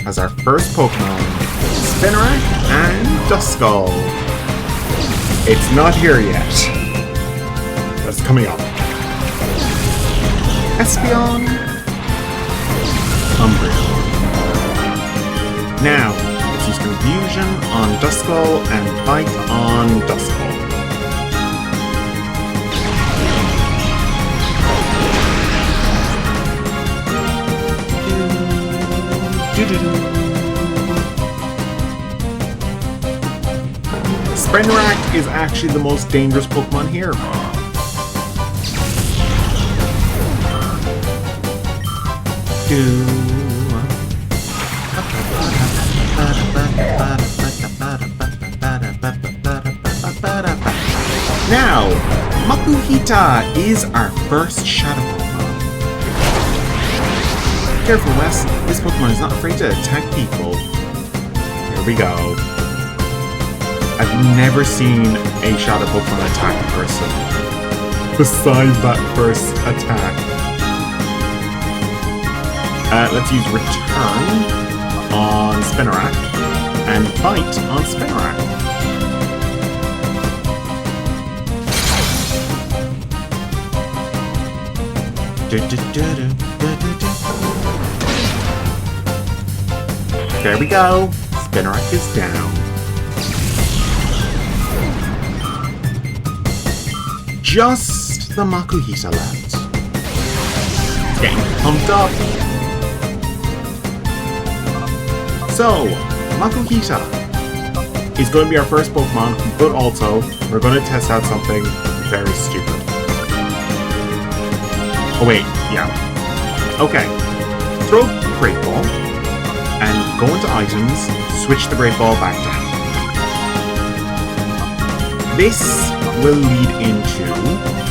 has our first Pokemon. Spinarak and Duskull. It's not here yet. That's coming up. Espeon. Umbreon. Now, let's use Confusion on Duskull and Bite on Duskull. Spinarak is actually the most dangerous Pokemon here. Now, Makuhita is our first Shadow Pokemon. Careful, Wes. This Pokemon is not afraid to attack people. Here we go. I've never seen a Shadow Pokemon attack a person. Besides that first attack. Let's use Return on Spinarak and Bite on Spinarak. There we go. Spinarak is down. Just the Makuhita left. Getting pumped up. So, Makuhita is going to be our first Pokemon, but also we're going to test out something very stupid. Oh wait, yeah. Okay. Throw Great Ball and go into items, switch the Great Ball back down. This will lead into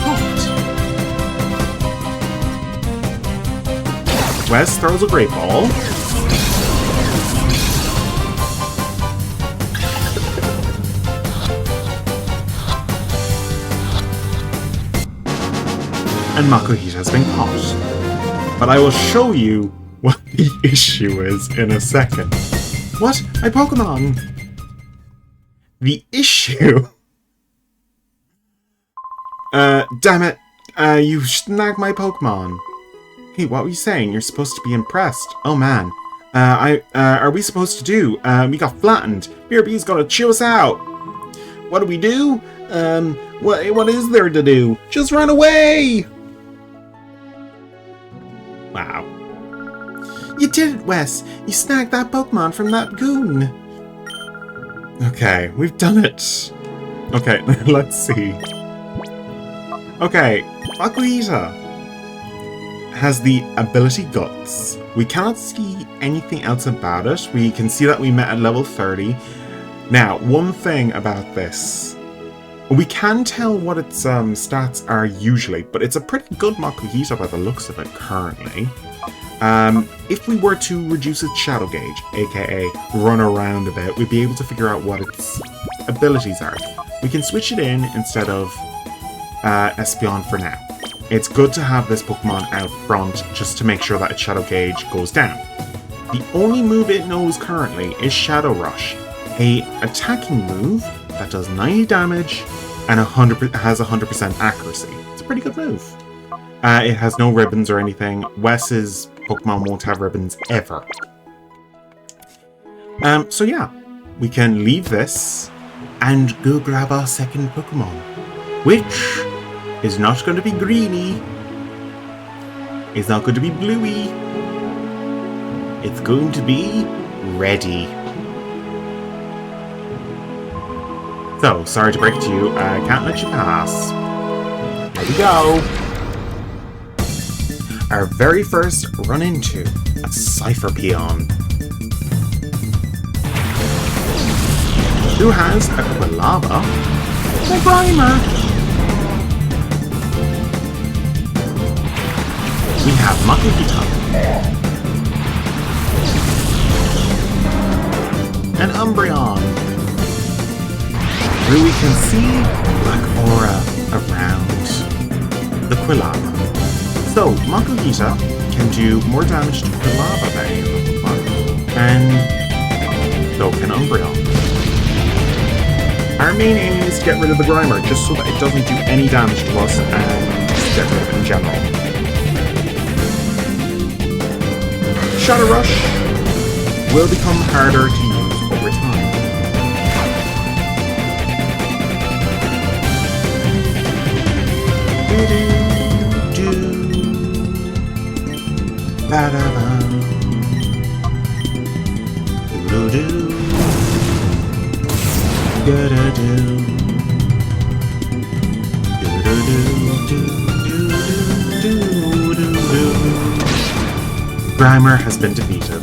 Hunt. Wes throws a Great Ball. and Makuhita has been caught. But I will show you what the issue is in a second. What? My Pokemon! The issue? Damn it. You snagged my Pokemon. Hey, what were you saying? You're supposed to be impressed. Oh man. Are we supposed to do? We got flattened. BRB's gonna chew us out. What do we do? What is there to do? Just run away! Wow. You did it, Wes. You snagged that Pokemon from that goon. Okay, we've done it. Okay, let's see. Okay, Makuhita has the ability Guts. We cannot see anything else about it. We can see that we met at level 30. Now, one thing about this. We can tell what its stats are usually, but it's a pretty good Makuhita by the looks of it currently. If we were to reduce its shadow gauge, aka run around a bit, we'd be able to figure out what its abilities are. We can switch it in instead of Espeon for now. It's good to have this Pokemon out front just to make sure that its shadow gauge goes down. The only move it knows currently is Shadow Rush, a attacking move that does 90 damage and has 100% accuracy. It's a pretty good move. It has no ribbons or anything. Wes's Pokemon won't have ribbons ever. So yeah, we can leave this and go grab our second Pokemon, which is not going to be greeny. It's not going to be bluey. It's going to be ready. So, sorry to break it to you, I can't let you pass. Here we go. Our very first run into a Cypher Peon, who has a Quilava and a Grimer. We have Makuhita and Umbreon, where we can see black aura around the Quilava. So, Makuhita can do more damage to Quilava than any other Pokemon, and so can Umbreon. Our main aim is to get rid of the Grimer, just so that it doesn't do any damage to us, and just get rid of it in general. Shadow Rush will become harder to use over time. Grimer has been defeated.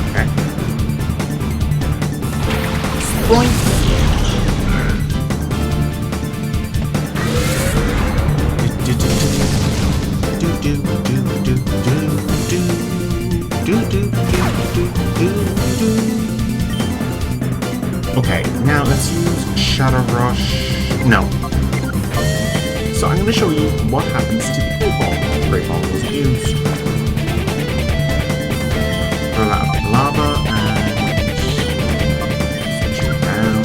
Okay. Boink. Okay, now let's use Shadow Rush. No. So I'm going to show you what happens to the Great Ball. Great Ball wasn't used. Throw that up lava and switch it around.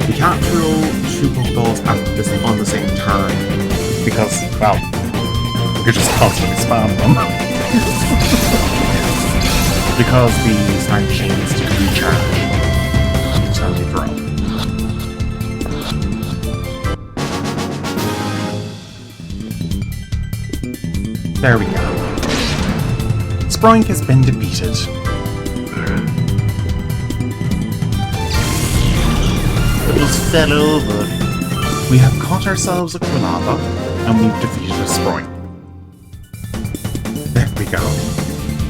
We can't throw two Pokeballs on the same turn because, well, we could just constantly spam them. Because the Snag Machine needs to recharge each time we throw. There we go. Sproink has been defeated. It just fell over. We have caught ourselves a Quilava, and we've defeated a Sproink. There we go.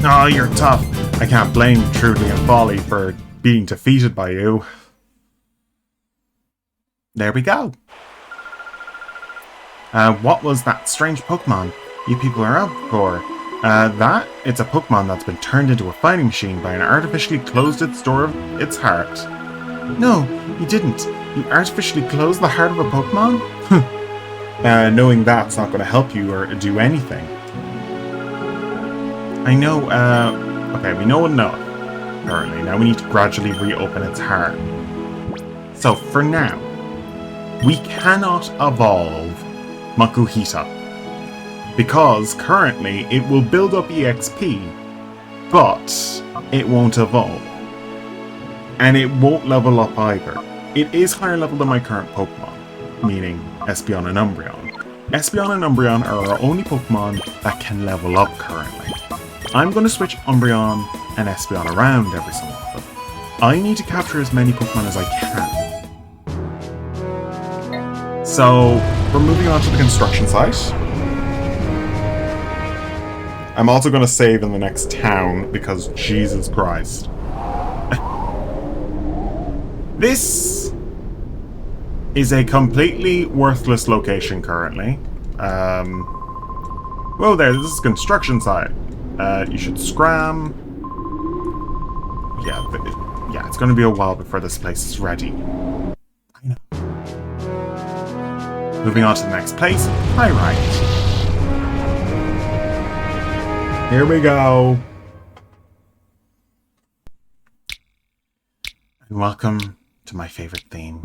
Oh, you're tough. I can't blame Trudy and Folly for being defeated by you. There we go. What was that strange Pokemon you people are out for? It's a Pokemon that's been turned into a fighting machine by an artificially closed its door of its heart. No, he didn't. You artificially close the heart of a Pokemon? Knowing that's not going to help you or do anything. I know, okay, we know enough, currently. Now we need to gradually reopen its heart. So, for now, we cannot evolve Makuhita. Because, currently, it will build up EXP, but it won't evolve. And it won't level up either. It is higher level than my current Pokemon, meaning Espeon and Umbreon. Espeon and Umbreon are our only Pokemon that can level up currently. I'm going to switch Umbreon and Espeon around every so often. I need to capture as many Pokemon as I can. So, we're moving on to the construction site. I'm also going to save in the next town because Jesus Christ. This is a completely worthless location currently. Whoa there, this is a construction site. You should scram. Yeah, it's going to be a while before this place is ready. I know. Moving on to the next place, Pyrite. Here we go. And welcome to my favorite theme.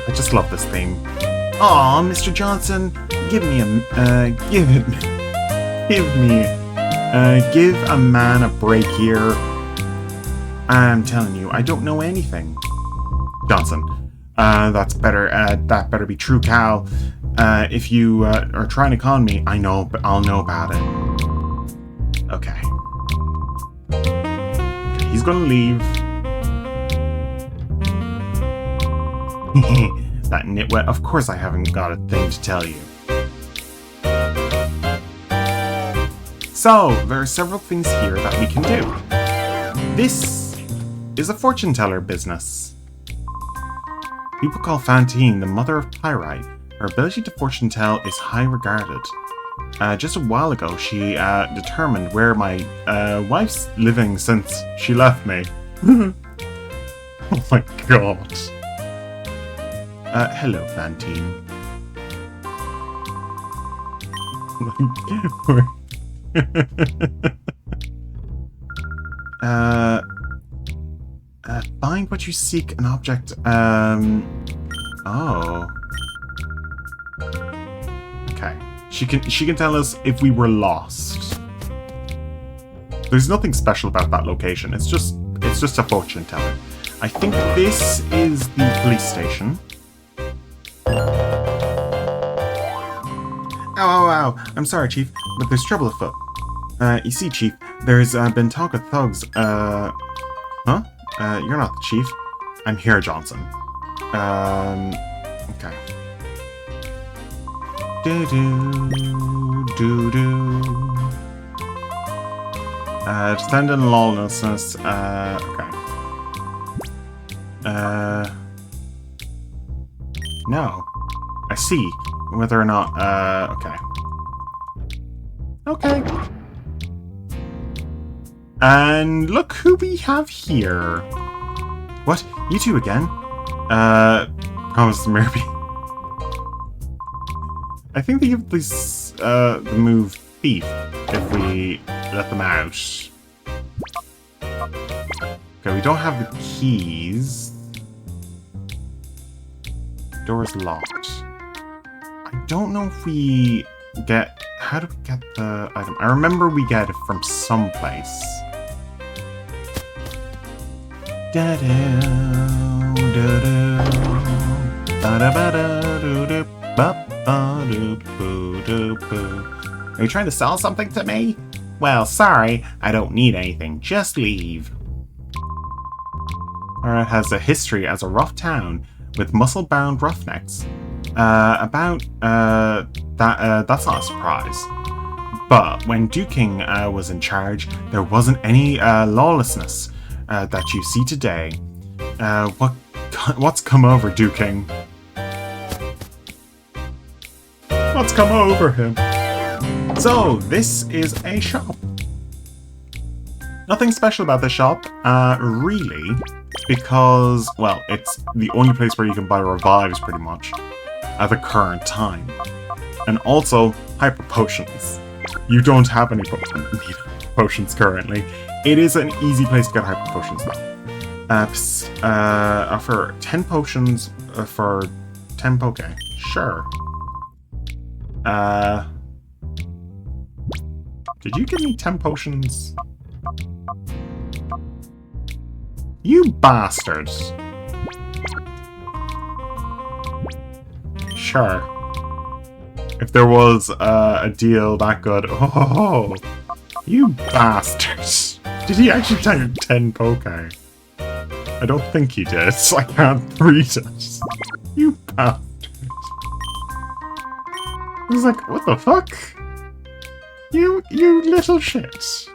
I just love this theme. Aw, Mr. Johnson, give a man a break here. I'm telling you, I don't know anything. Johnson, that better be true, Cal. If you are trying to con me, I know, but I'll know about it. Okay. He's gonna leave. That nitwit, of course I haven't got a thing to tell you. So, there are several things here that we can do. This is a fortune teller business. People call Fantine the mother of Pyrite. Her ability to fortune tell is high regarded. Just a while ago, she determined where my wife's living since she left me. Oh my god. Hello, Fantine. Find what you seek, an object, oh. Okay. She can tell us if we were lost. There's nothing special about that location. It's just a fortune teller. I think this is the police station. Ow. I'm sorry, Chief, but there's trouble afoot. You see, Chief, there's been talk of thugs, Huh? You're not the Chief. I'm here, Johnson. Okay. Stand in lawlessness, okay. No. I see. Whether or not, okay. Okay. And look who we have here. What? You two again? Promise to Murphy. I think they give this, the move Thief if we let them out. Okay, we don't have the keys. Door is locked. I don't know if we get... How do we get the item? I remember we get it from someplace. Are you trying to sell something to me? Well, sorry, I don't need anything. Just leave. It has a history as a rough town with muscle-bound roughnecks. That's not a surprise. But when Duking was in charge, there wasn't any lawlessness that you see today. What's come over Duking? What's come over him? So, this is a shop. Nothing special about the shop, really, because, well, it's the only place where you can buy revives, pretty much, at the current time. And also, hyper potions. You don't have any potions currently. It is an easy place to get hyper potions, though. For 10 potions, for 10 poke. Sure. Did you give me 10 potions? You bastards! Sure. If there was a deal that good. Oh, you bastards! Did he actually tell you 10 poke? I don't think he did, so I can't read it. You bastards. I was like, what the fuck? You little shit.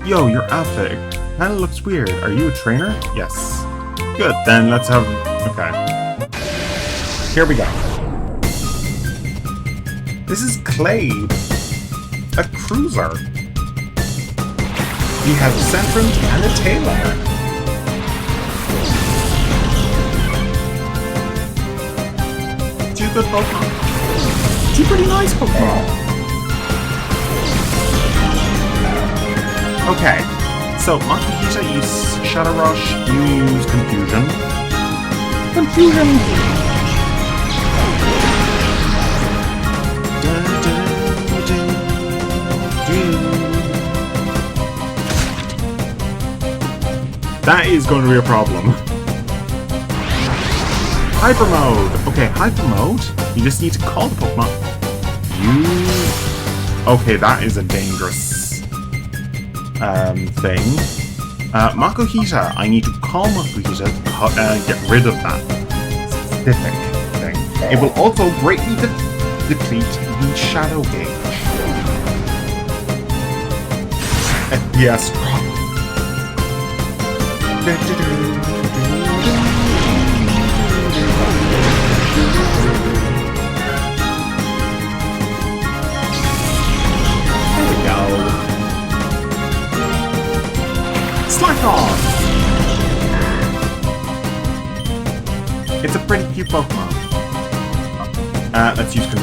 Yo, your outfit kinda looks weird. Are you a trainer? Yes. Good, then let's have... Okay. Here we go. This is Clade. A cruiser. He has a centrum and a tailor. Two good Pokemon. Two pretty nice Pokemon. Okay, so Makihita uses Shadow Rush, you use Confusion. Confusion! That is going to be a problem. Hyper Mode! Okay, Hyper Mode, you just need to call the Pokemon. Okay, that is a dangerous thing. Makuhita, I need to call Makuhita to get rid of that specific thing. It will also greatly deplete the Shadow Gauge. FPS drop. There we go. Slack off! It's a pretty cute Pokemon. Let's use Return.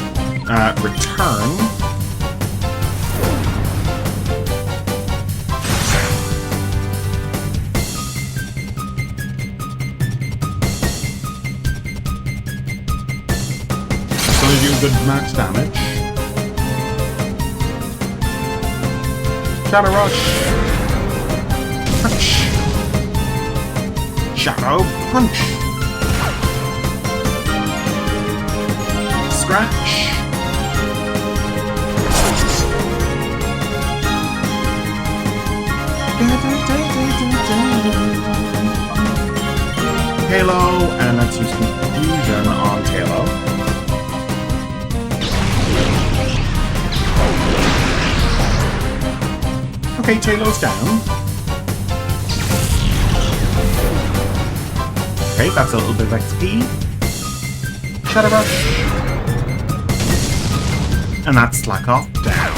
It's going to do good max damage. Shadow Rush! Punch! Shadow Punch! Scratch! Halo, and let's use Confusion on Halo. Okay, Tailow's down. Okay, that's a little bit of XP. Shadow Rush. And that's Slack Off down.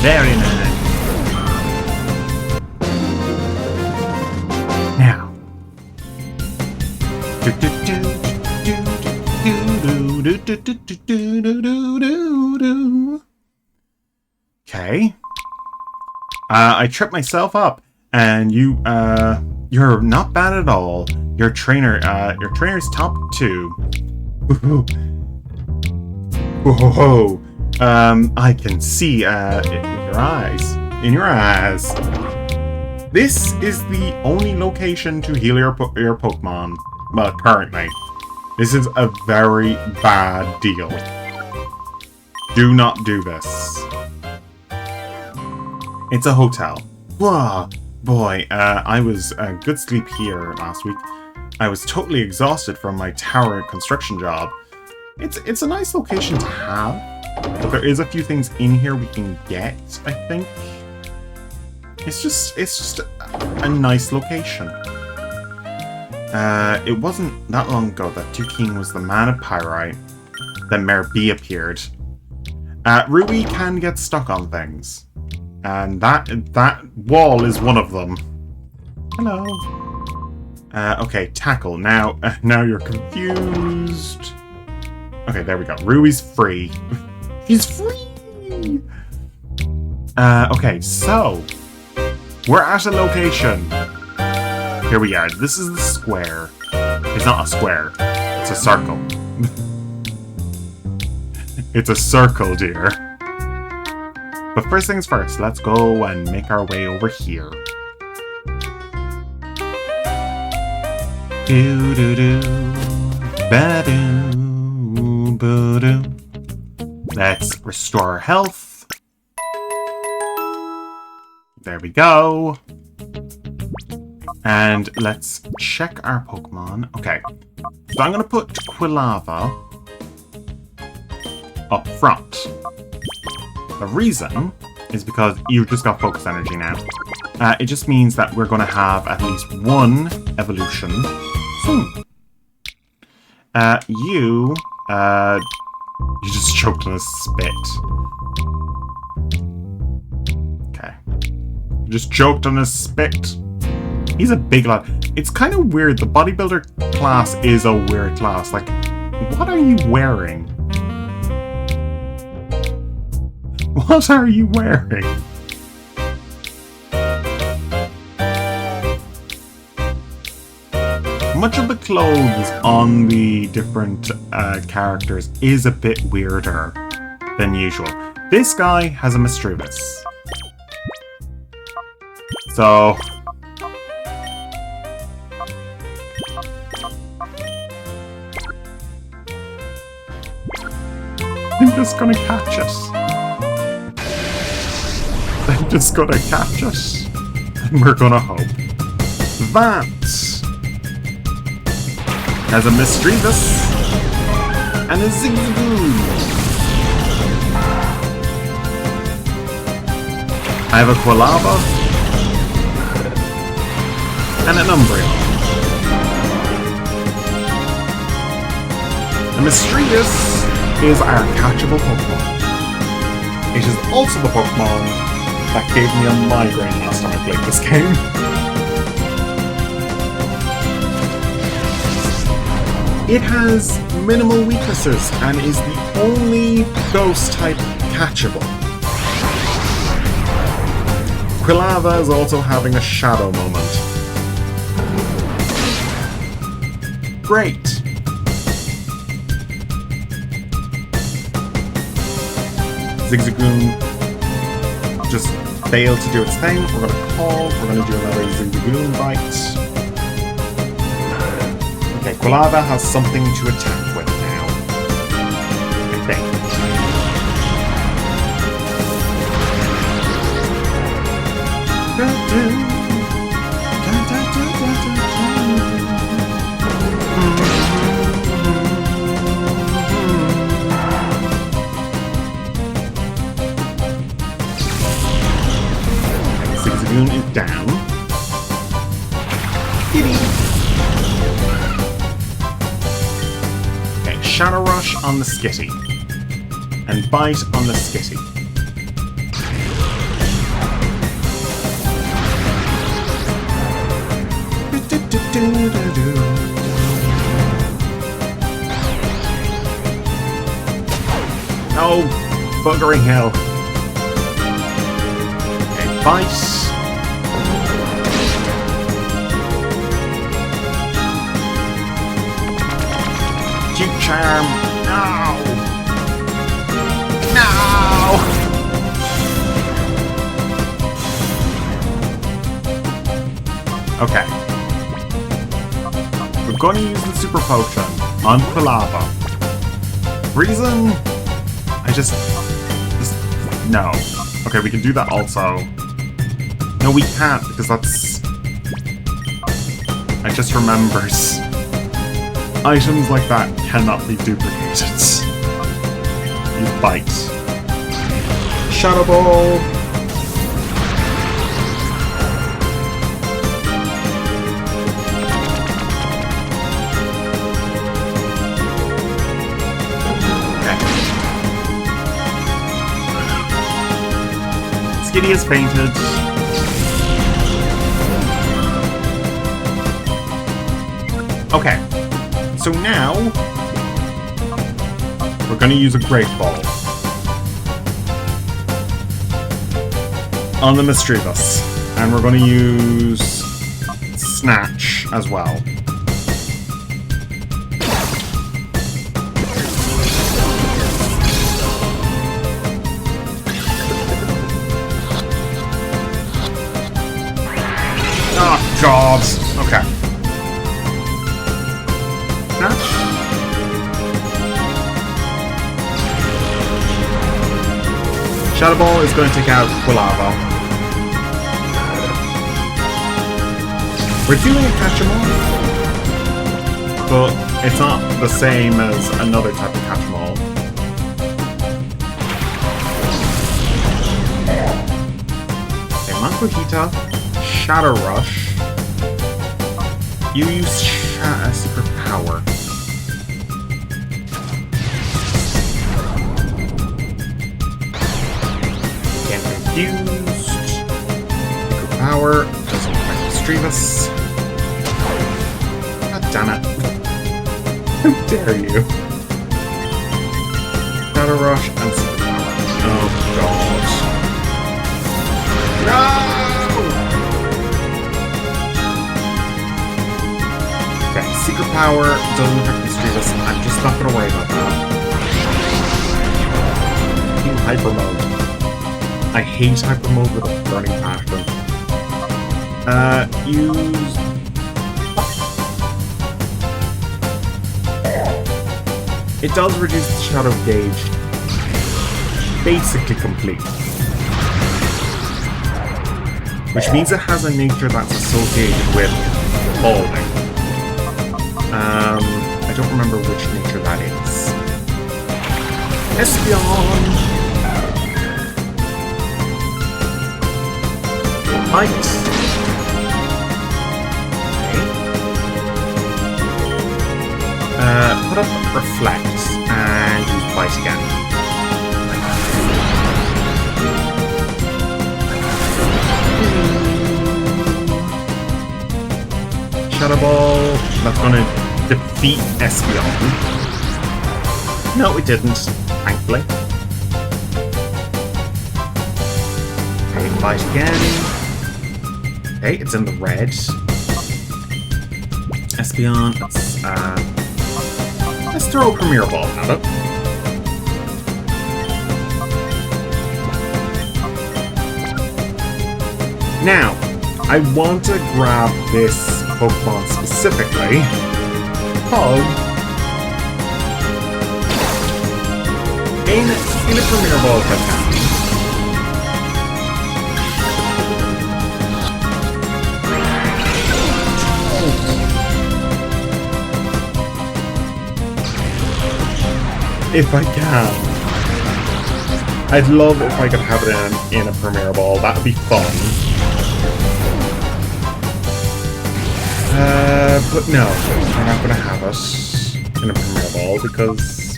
Very nice. Now. Okay. I tripped myself up, and you're not bad at all. Your trainer's top 2. Whoa. I can see in your eyes. This is the only location to heal your Pokemon. Well, currently. This is a very bad deal. Do not do this. It's a hotel. Whoa, boy, I was a good sleep here last week. I was totally exhausted from my tower construction job. It's a nice location to have, but there is a few things in here we can get, I think. It's just a nice location. It wasn't that long ago that Duking was the man of Pyrite. Then Mayor B appeared. Ruby can get stuck on things. And that wall is one of them. Hello. Okay, tackle. Now you're confused. Okay, there we go. Ruby's free. He's free! Okay, so... we're at a location. Here we are. This is the square. It's not a square. It's a circle. It's a circle, dear. But first things first, let's go and make our way over here. Do-do-do. Ba-do. Ba-do. Let's restore our health. There we go. And let's check our Pokemon. Okay, so I'm going to put Quilava up front. The reason is because you've just got Focus Energy now. It just means that we're going to have at least one evolution soon. You just choked on a spit. Okay. You just choked on a spit. He's a big lad. It's kind of weird. The bodybuilder class is a weird class. Like, what are you wearing? What are you wearing? Much of the clothes on the different characters is a bit weirder than usual. This guy has a Mischievous. So... I'm just gonna catch it. I'm just gonna catch it. And we're gonna hope. That has a Mischievous and a Zigzagoon. I have a Quilava and an Umbreon. The Mischievous is our catchable Pokemon. It is also the Pokemon that gave me a migraine last time I played this game. It has minimal weaknesses and is the only ghost type catchable. Quilava is also having a shadow moment. Great! Zigzagoon just failed to do its thing. We're going to call. We're going to do another Zigzagoon bite. Okay, Quilava has something to attack with now. I think. Zigzagoon is down. Okay, Shadow Rush on the Skitty. And Bite on the Skitty. Oh, buggering hell. Okay, Bite. Cute Charm. No! No! Okay. We're I'm gonna use the super potion on Quilava. Reason? I just no. Okay, we can do that also. No, we can't, because that's... I just remembered. Items like that cannot be duplicated. You bite. Shadow Ball! Skitty is fainted. Okay, so now we're going to use a Great Ball on the Mischievous, and we're going to use Snatch as well. Oh, God. Okay. Snatch. Shadow Ball is going to take out Quilava. We're doing a Catch-em-all, but it's not the same as another type of Catch-em-all. Okay, Makuhita, Shadow Rush. You use Secret Power. Getting confused. Secret Power doesn't affect Mischievous. God damn it. How dare you? Shadow Rush and Secret Power. Oh god. No! Okay, Secret Power doesn't affect Mischievous. I'm just not gonna worry about that. In Hyper Mode. I hate Hyper Mode with a burning passion. Use... It does reduce the Shadow Gauge. Basically complete. Which means it has a nature that's associated with falling. I don't remember which nature that is. Espeon! Bite! Okay. Put up Reflect and use Bite again. Shadow Ball, that's gonna defeat Espeon. No, it didn't, thankfully. Okay, Bite again. Okay, it's in the red. Espeon, let's throw a Premier Ball at it. Now, I want to grab this Pokemon specifically because in a Premier Ball if I can. If I can. I'd love if I could have it in a Premier Ball. That would be fun. But no, we're not going to have it in a Premier Ball because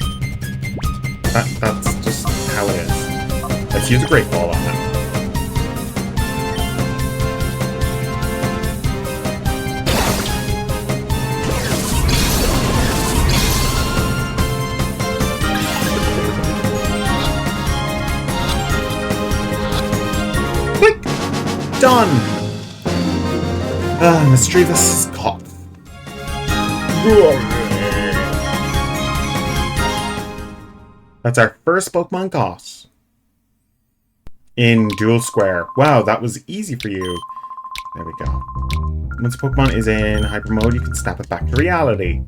that's just how it is. Let's use a Great Ball on it. Quick! Done! Mischievous cough. That's our first Pokemon caught. In Dual Square. Wow, that was easy for you. There we go. Once a Pokemon is in hyper mode, you can snap it back to reality.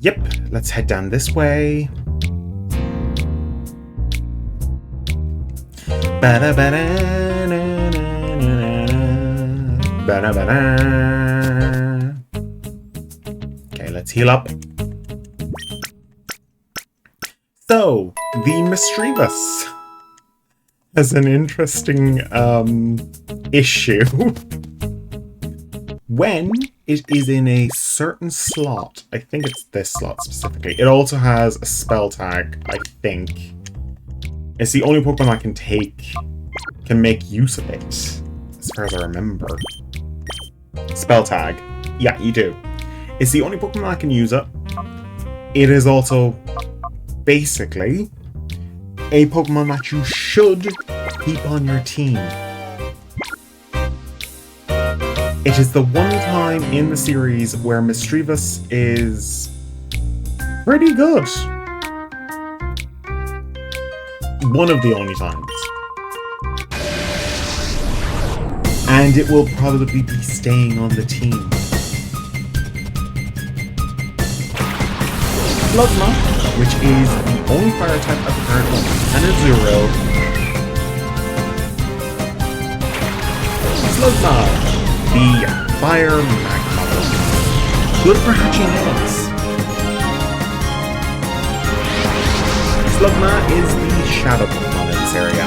Yep, let's head down this way. Okay, let's heal up. So, the Misdreavus has an interesting issue. When it is in a certain slot, I think it's this slot specifically, it also has a spell tag, I think. It's the only Pokemon that can make use of it, as far as I remember. Spell tag. Yeah, you do. It's the only Pokemon that can use it. It is also basically a Pokemon that you should keep on your team. It is the one time in the series where Misdreavus is pretty good. One of the only times. And it will probably be staying on the team. Slugma, which is the only fire type at the current moment, and Azuro. Slugma, the fire magma. Good for hatching eggs. Slugma is the shadow Pokemon in this area.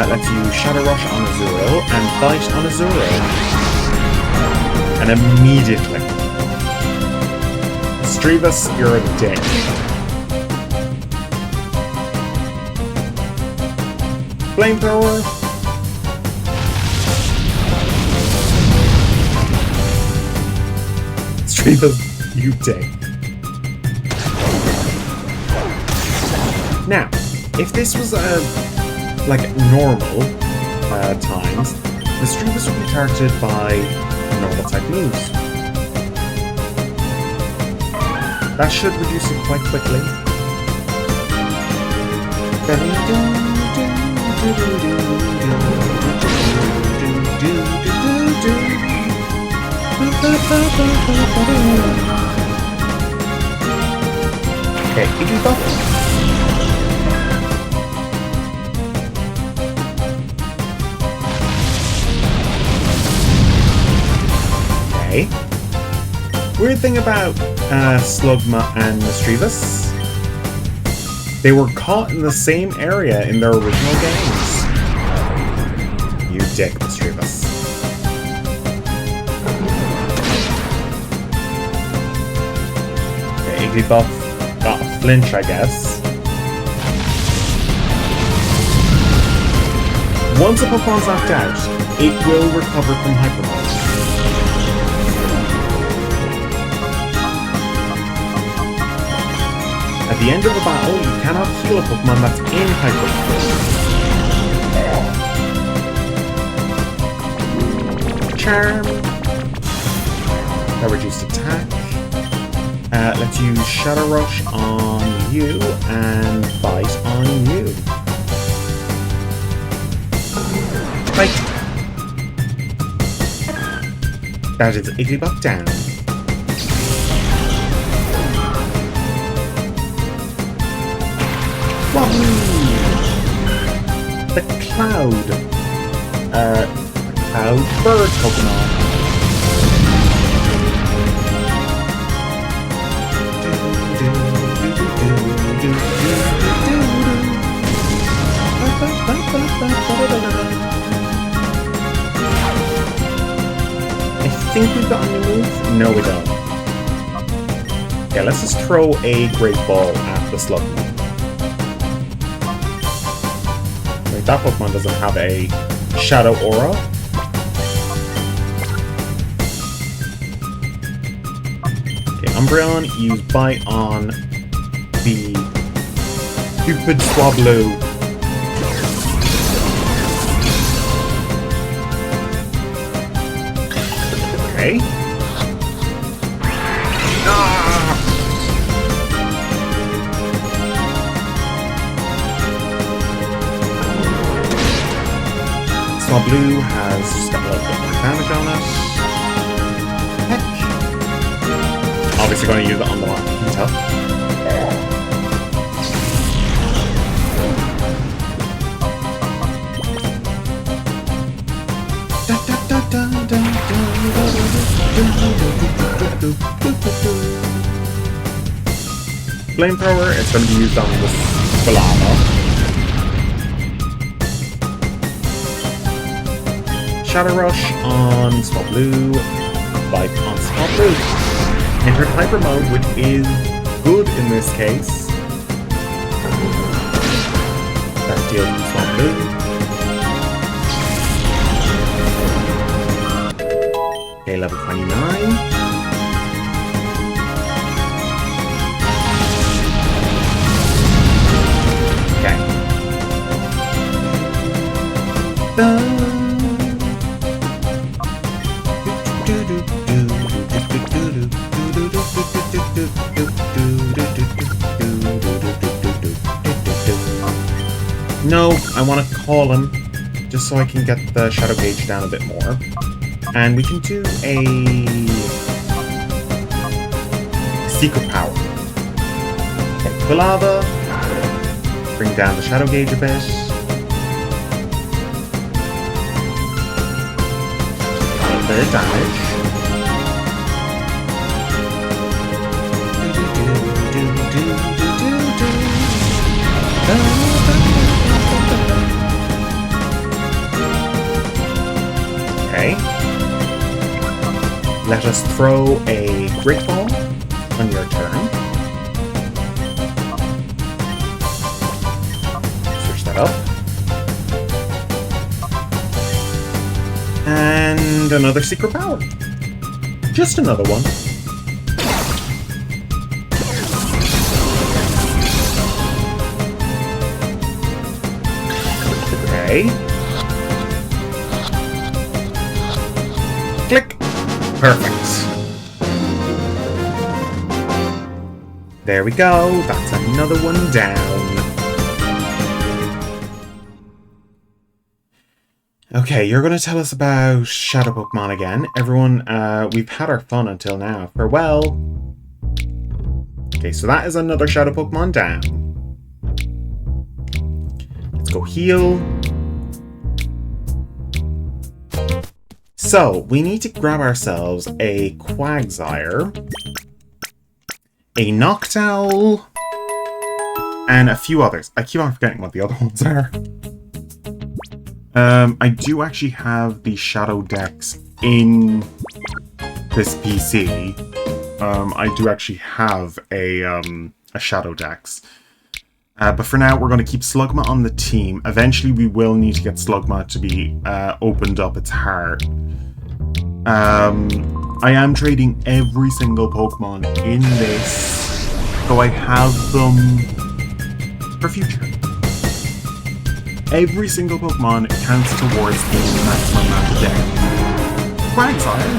Lets you Shadow Rush on Azuro and Bite on Azuro. And immediately. Misdreavus, you're a dick. Flamethrower. Misdreavus, you dick. Now, if this was like normal times, Misdreavus would be targeted by normal type moves. That should reduce it quite quickly. Okay, Igglybuff. Okay. Weird thing about Slugma and Misdreavus, they were caught in the same area in their original games. You dick, Misdreavus. Okay, Igglybuff got a flinch, I guess. Once a Pokemon's knocked out, it will recover from Hyper Mode. At the end of a battle, you cannot heal a Pokemon that's in Hyper Mode. Charm. A reduced attack. Lets you Shadow Rush on you and Bite on you. Bite. That is Igglybuff down. Wahoo! The Cloud. Cloud Bird Pokemon. I think we've got a new move? No, we don't. Okay, let's just throw a Great Ball at the Slugma. Wait, that Pokemon doesn't have a Shadow Aura. Okay, Umbreon, use Bite on the stupid Swablu. Okay. Ah! Swablu has just got a little bit more damage on it. Unless you're going to use it on the Makita. Flamethrower is going to be used on the Squilava. Shadow Rush on Small Blue. Life on Small Blue. Entered Hyper Mode, which is good in this case. That deals with Small Blue. Okay, level 29. Okay. No, I want to call him, just so I can get the shadow gauge down a bit more. And we can do a secret power. Okay, Quilava. Bring down the shadow gauge a bit. A little bit of damage. Okay. Let us throw a Great Ball on your turn. Switch that up. And another secret power. Just another one. Okay. Click. Perfect. There we go. That's another one down. Okay, you're going to tell us about Shadow Pokemon again. Everyone, we've had our fun until now. Farewell. Okay, so that is another Shadow Pokemon down. Let's go heal. So, we need to grab ourselves a Quagsire, a Noctowl, and a few others. I keep on forgetting what the other ones are. I do actually have the Shadow Dex in this PC. I do actually have a Shadow Dex. But for now, we're going to keep Slugma on the team. Eventually, we will need to get Slugma to be opened up its heart. I am trading every single Pokemon in this, so I have them for future. Every single Pokemon counts towards the maximum amount of damage. Quagsire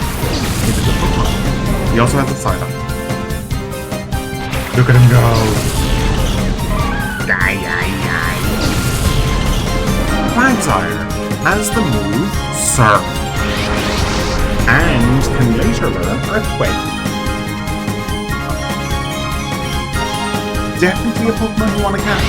is a good Pokemon. He also has a Psyduck. Look at him go! Die, die, die. Quagsire has the move Surf, and can later learn Earthquake. Definitely a Pokemon you want to catch.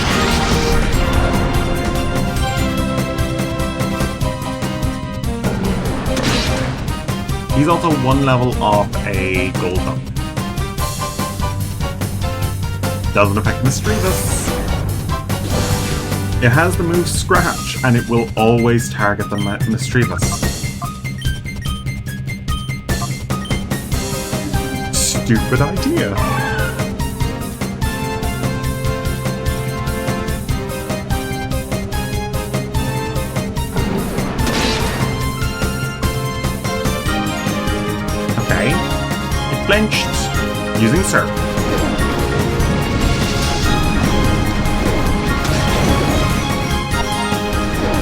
He's also one level off a Golduck. Doesn't affect Mischievous. It has the move Scratch, and it will always target the Mischievous. Stupid idea. Okay. It flinched using Surf.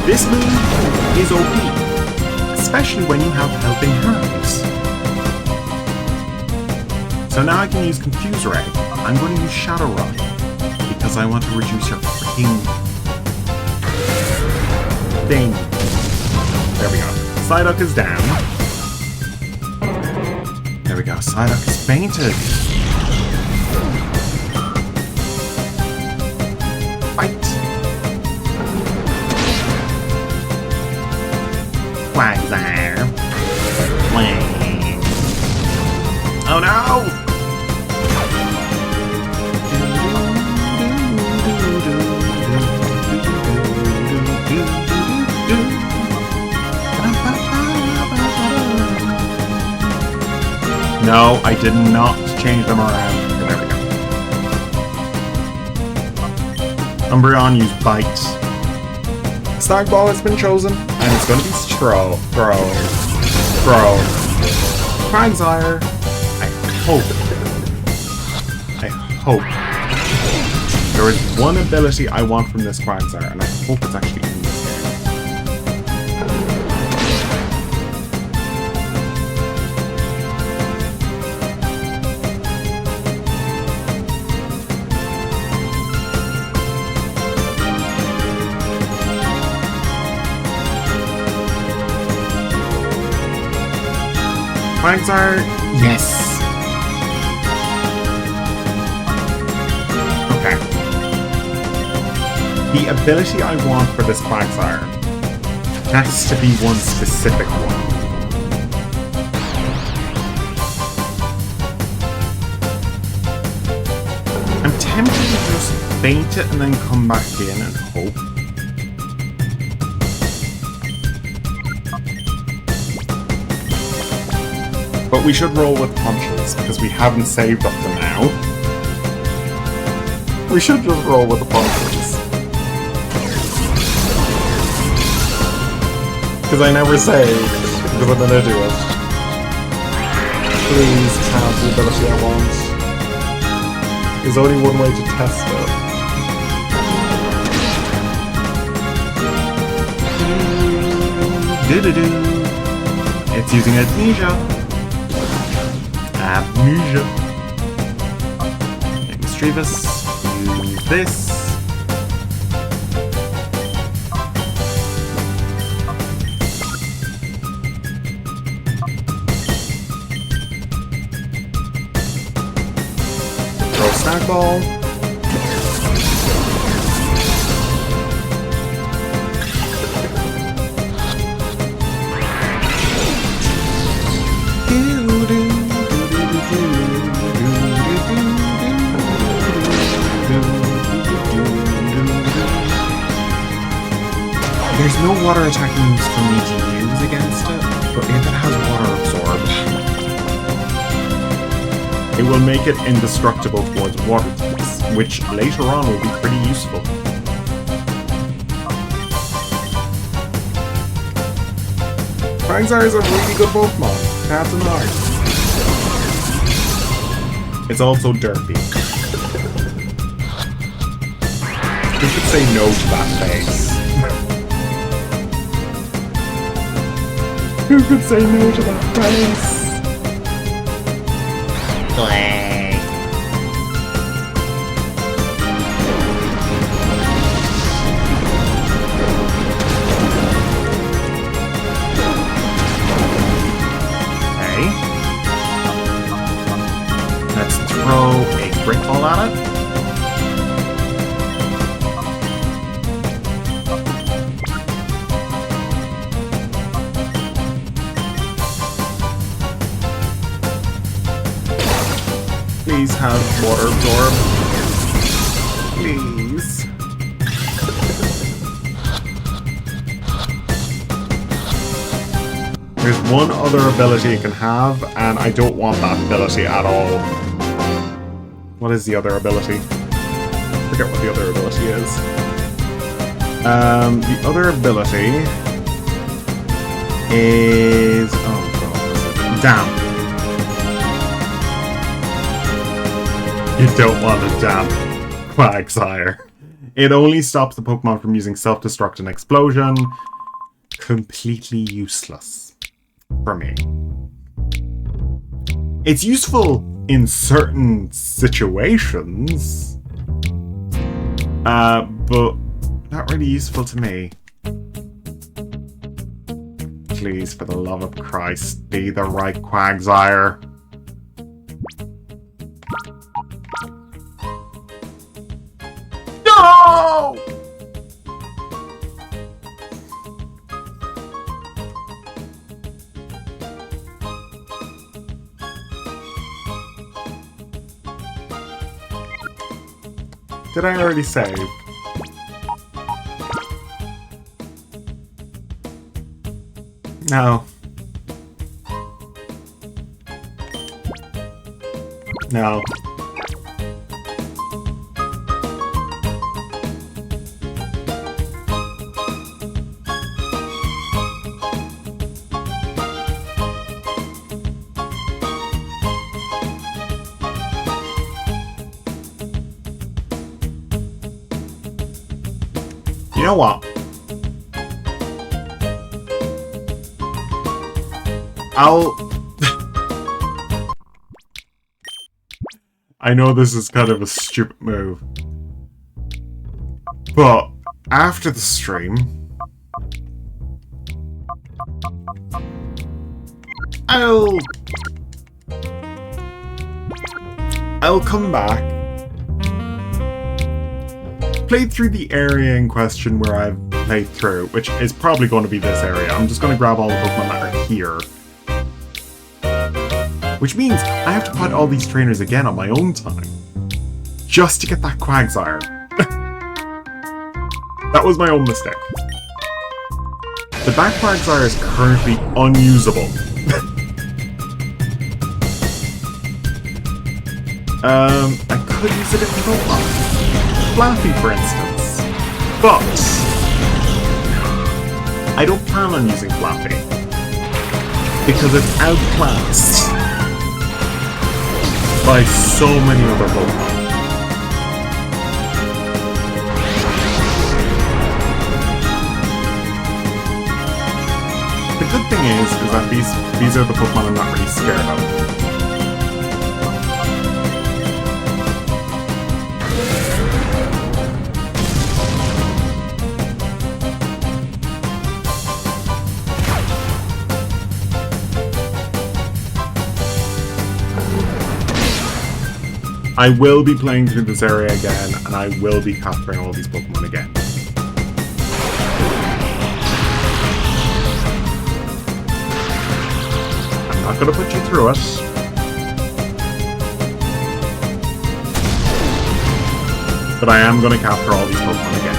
This move is OP, especially when you have helping hands. So now I can use Confuse Ray. I'm going to use Shadow Rod, because I want to reduce your freaking thing. There we go. Psyduck is down. There we go. Psyduck is fainted. Fight. Quagsire. Wang. Oh no! No, I did not change them around. Okay, there we go. Umbreon used Bite. Snag Ball has been chosen, and it's going to be Throw. Quagsire. I hope. There is one ability I want from this Quagsire, and I hope it's actually in this game. Quagsire, yes. Okay. The ability I want for this Quagsire has to be one specific one. I'm tempted to just faint it and then come back in and hope. But we should roll with punches, because we haven't saved up to now. We should just roll with the punches. Because I never saved, because I'm an idiot. Please have the ability I want. There's only one way to test it. It's using Amnesia. Amnesia. Okay, Mischievous, use this. Throw Snag Ball. There's no water attack moves for me to use against it, but if it has water absorb, it will make it indestructible towards water types, which later on will be pretty useful. Quagsire is a really good Pokemon, can't deny. It's also derpy. Who could say no to that face? Who could say no to that face? Play. Okay. Let's throw a Brick Ball at it. Please have water absorb. Please. There's one other ability it can have, and I don't want that ability at all. What is the other ability? I forget what the other ability is. The other ability is... oh god. Damp. You don't want a damp Quagsire. It only stops the Pokemon from using Self-Destruct and Explosion. Completely useless for me. It's useful in certain situations, but not really useful to me. Please, for the love of Christ, be the right Quagsire. Did I already save? No. No. You know what? I know this is kind of a stupid move, but after the stream, I'll come back, play through the area in question where I've played through, which is probably going to be this area. I'm just going to grab all the Pokemon that are here. Which means I have to put all these trainers again on my own time. Just to get that Quagsire. That was my own mistake. The back Quagsire is currently unusable. I could use a different Pokemon. Flaffy, for instance. But I don't plan on using Flaffy. Because it's outclassed by so many other Pokemon. The good thing is that these are the Pokemon I'm not really scared of. I will be playing through this area again, and I will be capturing all these Pokemon again. I'm not going to put you through it. But I am going to capture all these Pokemon again.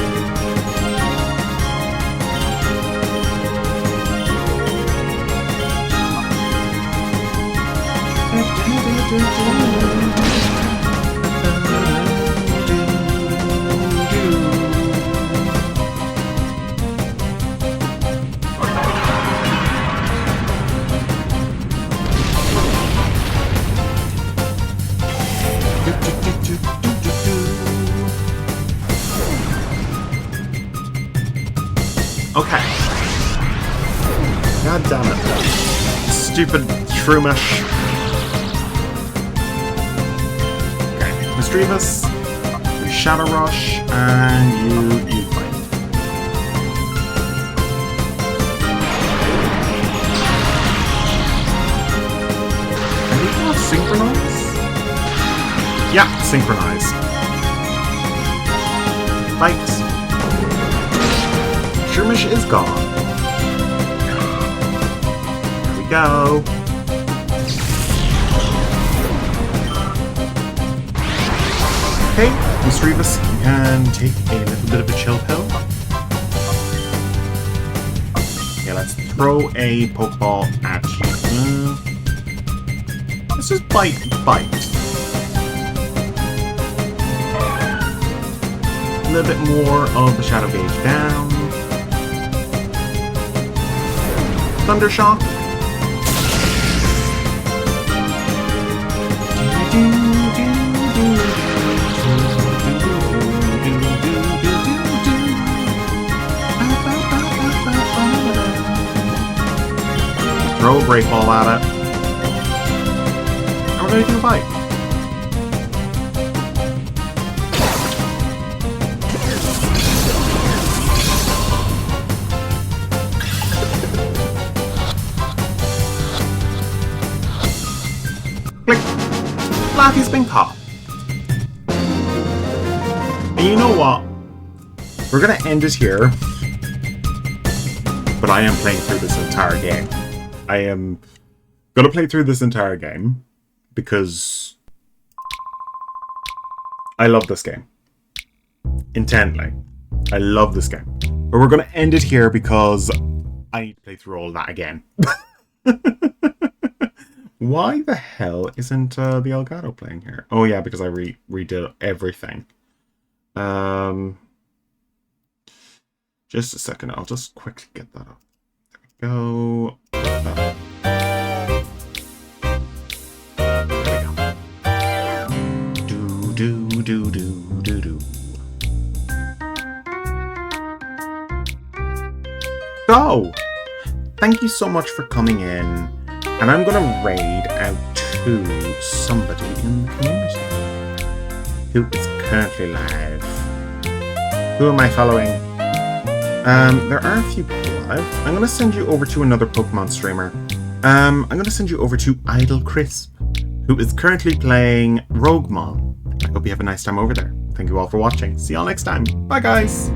Okay. God damn it. Stupid Shroomish. Okay, Misdreavus, you Shadow Rush, and you fight. Can we not synchronize? Yeah, synchronize. Fight. Shroomish is gone. There we go. Okay, Misdreavus can take a little bit of a chill pill. Okay, let's throw a Pokeball at you. Let's just bite. A little bit more of the Shadow Gauge down. Thundershock. Throw a Great Ball at it. And we're going to do a bite. Flaffy's been caught. And you know what? We're gonna end it here. But I am playing through this entire game. I am gonna play through this entire game because I love this game. intently. I love this game. But we're going to end it here because I need to play through all that again. Why the hell isn't the Elgato playing here? Oh yeah, because I redid everything. Just a second. I'll just quickly get that up. There we go. There we go. Do. So, thank you so much for coming in, and I'm going to raid out to somebody in the community who is currently live. Who am I following? There are a few people live. I'm going to send you over to another Pokemon streamer. I'm going to send you over to Idle Crisp, who is currently playing Roguemon. I hope you have a nice time over there. Thank you all for watching. See y'all next time. Bye, guys!